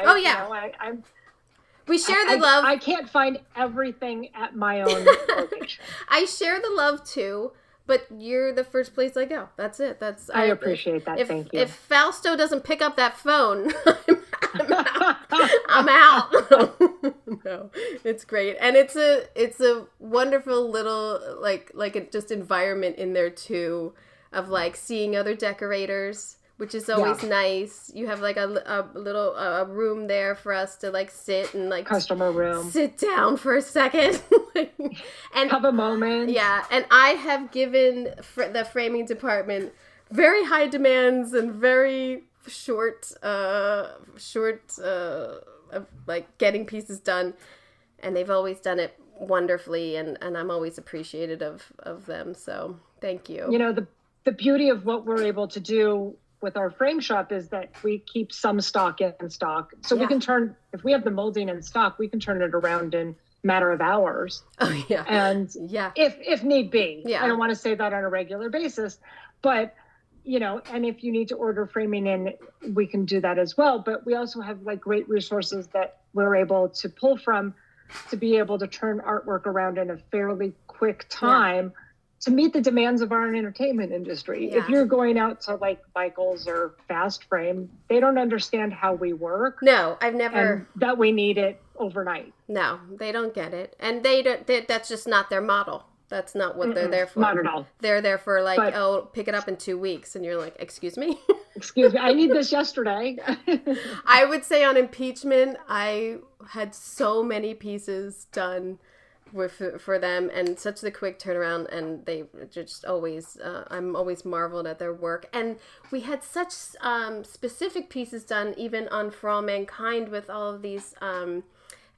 [SPEAKER 3] We share the love.
[SPEAKER 2] I can't find everything at my own location.
[SPEAKER 3] I share the love too, but you're the first place I go. That's it.
[SPEAKER 2] I appreciate that. Thank you.
[SPEAKER 3] If Fausto doesn't pick up that phone, I'm out. No, it's great, and it's a wonderful little just environment in there too, of like seeing other decorators, which is always nice. You have like a little room there for us to like sit and like
[SPEAKER 2] customer room,
[SPEAKER 3] sit down for a second, and
[SPEAKER 2] have a moment.
[SPEAKER 3] Yeah, and I have given the framing department very high demands and very short like getting pieces done, and they've always done it wonderfully, and I'm always appreciative of them. So thank you.
[SPEAKER 2] You know, the beauty of what we're able to do with our frame shop is that we keep some stock in stock. So we can if we have the molding in stock, we can turn it around in a matter of hours.
[SPEAKER 3] Oh yeah.
[SPEAKER 2] And if need be.
[SPEAKER 3] Yeah.
[SPEAKER 2] I don't want to say that on a regular basis, but you know, and if you need to order framing in, we can do that as well. But we also have like great resources that we're able to pull from to be able to turn artwork around in a fairly quick time to meet the demands of our entertainment industry.
[SPEAKER 3] Yeah.
[SPEAKER 2] If you're going out to like Michael's or Fast Frame, they don't understand how we work.
[SPEAKER 3] No, I've never.
[SPEAKER 2] And that we need it overnight.
[SPEAKER 3] No, they don't get it. And that's just not their model. That's not what they're there for.
[SPEAKER 2] Not at all.
[SPEAKER 3] They're there for like, pick it up in 2 weeks. And you're like, excuse me?
[SPEAKER 2] Excuse me, I need this yesterday.
[SPEAKER 3] I would say on impeachment, I had so many pieces done for them, and such the quick turnaround, and they just always, I'm always marveled at their work. And we had such specific pieces done, even on For All Mankind, with all of these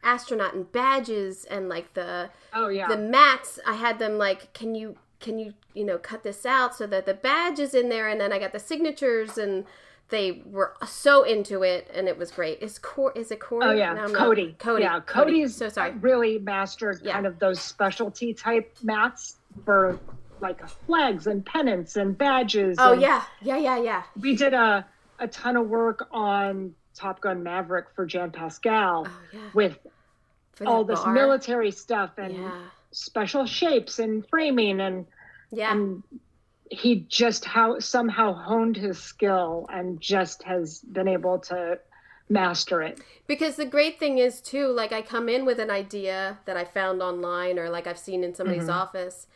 [SPEAKER 3] astronaut and badges, and like the mats. I had them like, can you cut this out so that the badge is in there, and then I got the signatures, and they were so into it, and it was great. Is it Corey?
[SPEAKER 2] Oh yeah,
[SPEAKER 3] no,
[SPEAKER 2] Cody.
[SPEAKER 3] Cody.
[SPEAKER 2] Yeah, Cody's
[SPEAKER 3] so sorry.
[SPEAKER 2] Really mastered kind of those specialty type mats for like flags and pennants and badges.
[SPEAKER 3] Oh
[SPEAKER 2] and
[SPEAKER 3] yeah.
[SPEAKER 2] We did a ton of work on Top Gun Maverick for Jan Pascal with all this military stuff and special shapes and framing and he just somehow honed his skill and just has been able to master it.
[SPEAKER 3] Because the great thing is too, like I come in with an idea that I found online or like I've seen in somebody's office,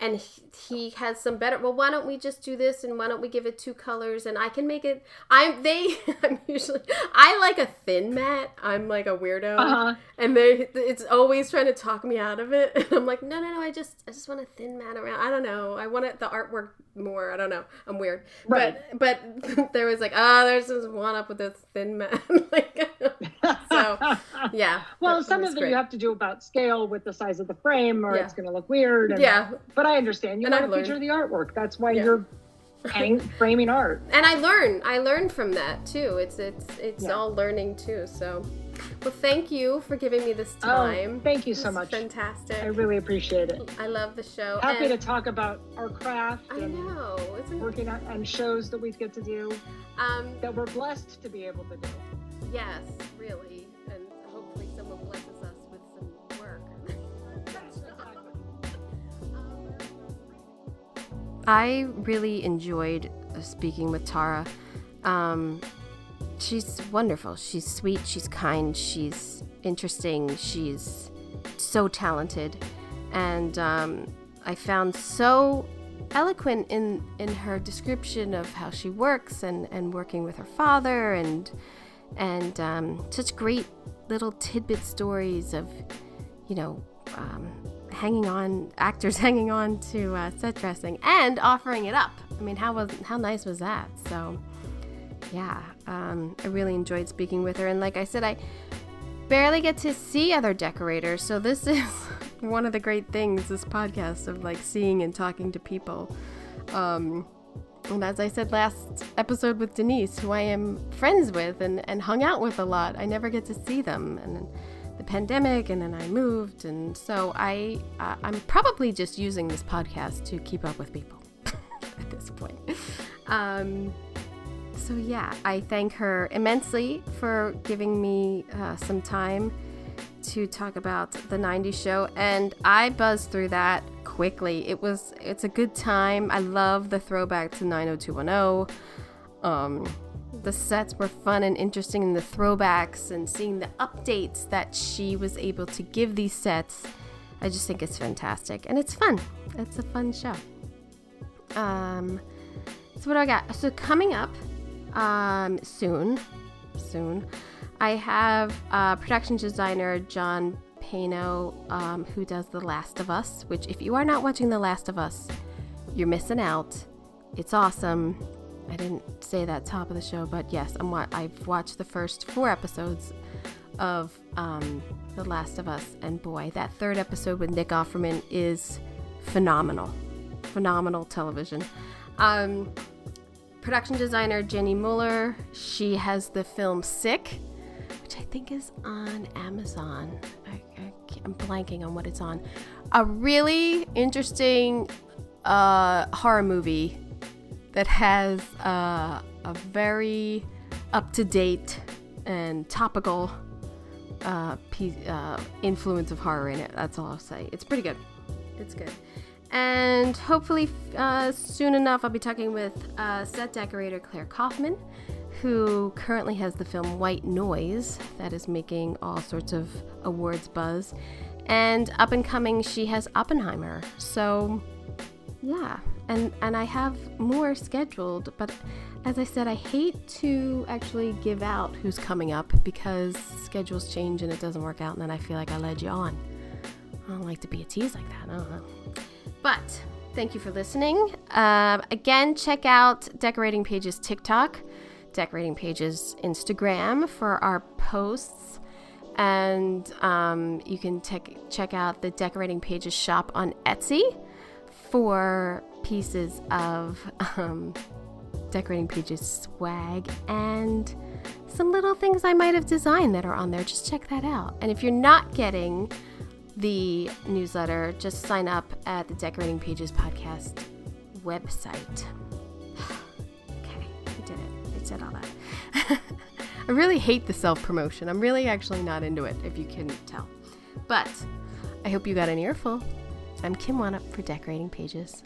[SPEAKER 3] and he has some better, well, why don't we just do this, and why don't we give it 2 colors, and I can make it, I like a thin mat. I'm like a weirdo, and it's always trying to talk me out of it, and I'm like, no, I just want a thin mat around. I don't know, I want the artwork more. I don't know, I'm weird, right? But there was like, there's this one up with this thin mat. Like, so yeah.
[SPEAKER 2] Well, some of it you have to do about scale with the size of the frame, or it's going to look weird. And, but I understand. You want to feature the artwork. That's why you're framing art.
[SPEAKER 3] And I learned from that too. It's all learning too. So, well, thank you for giving me this time.
[SPEAKER 2] Thank you so much.
[SPEAKER 3] Fantastic.
[SPEAKER 2] I really appreciate it.
[SPEAKER 3] I love the show.
[SPEAKER 2] Happy to talk about our craft.
[SPEAKER 3] I know.
[SPEAKER 2] Working on shows that we get to do. That we're blessed to be able to do.
[SPEAKER 3] Yes, really. And hopefully someone blesses us with some work. I really enjoyed speaking with Tara. She's wonderful. She's sweet. She's kind. She's interesting. She's so talented. And I found so eloquent in her description of how she works and working with her father and such great little tidbit stories of, actors hanging on to set dressing and offering it up. I mean, how nice was that? So, yeah, I really enjoyed speaking with her. And like I said, I barely get to see other decorators. So this is one of the great things, this podcast, of like seeing and talking to people. And as I said last episode with Denise, who I am friends with and hung out with a lot, I never get to see them. And then the pandemic, and then I moved. And so I'm probably just using this podcast to keep up with people at this point. So yeah, I thank her immensely for giving me some time
[SPEAKER 1] to talk about the 90s show, and I buzzed through that quickly. It's a good time. I love the throwback to 90210. The sets were fun and interesting in the throwbacks, and seeing the updates that she was able to give these sets. I just think it's fantastic, and it's fun. It's a fun show. So what do I got? So coming up soon, I have production designer John Pano, who does The Last of Us, which if you are not watching The Last of Us, you're missing out. It's awesome. I didn't say that top of the show, but yes, I've watched the first 4 episodes of The Last of Us, and boy, that 3rd episode with Nick Offerman is phenomenal television. Production designer Jenny Mueller, she has the film Sick, which I think is on Amazon. I'm blanking on what it's on. A really interesting horror movie that has a very up-to-date and topical influence of horror in it. That's all I'll say. It's pretty good. It's good. And hopefully soon enough, I'll be talking with set decorator Claire Kaufman, who currently has the film White Noise that is making all sorts of awards buzz. And up and coming, she has Oppenheimer. So, yeah. And I have more scheduled, but as I said, I hate to actually give out who's coming up because schedules change and it doesn't work out, and then I feel like I led you on. I don't like to be a tease like that. I don't know. But thank you for listening. Again, check out Decorating Pages TikTok, Decorating Pages Instagram for our posts, and you can check out the Decorating Pages shop on Etsy for pieces of Decorating Pages swag and some little things I might have designed that are on there. Just check that out. And if you're not getting the newsletter, just sign up at the Decorating Pages podcast website. Okay, I did it. I said all that. I really hate the self-promotion. I'm really actually not into it, if you can tell. But I hope you got an earful. I'm Kim Wanup for Decorating Pages.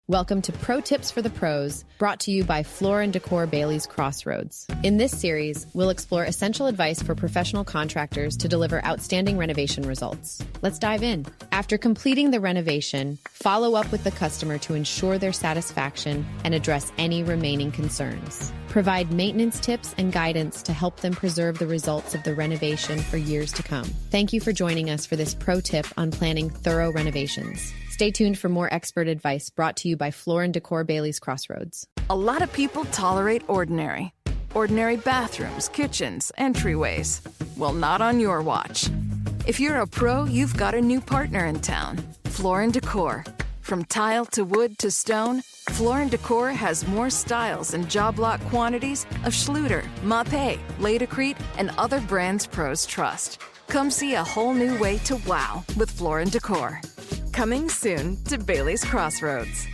[SPEAKER 4] Welcome to Pro Tips for the Pros, brought to you by Floor & Decor Bailey's Crossroads. In this series, we'll explore essential advice for professional contractors to deliver outstanding renovation results. Let's dive in. After completing the renovation, follow up with the customer to ensure their satisfaction and address any remaining concerns. Provide maintenance tips and guidance to help them preserve the results of the renovation for years to come. Thank you for joining us for this pro tip on planning thorough renovations. Stay tuned for more expert advice brought to you by Floor & Decor Bailey's Crossroads.
[SPEAKER 5] A lot of people tolerate ordinary. Ordinary bathrooms, kitchens, entryways. Well, not on your watch. If you're a pro, you've got a new partner in town. Floor & Decor. From tile to wood to stone, Floor & Decor has more styles and job lot quantities of Schluter, Mapei, Laticrete, and other brands pros trust. Come see a whole new way to wow with Floor & Decor. Coming soon to Bailey's Crossroads.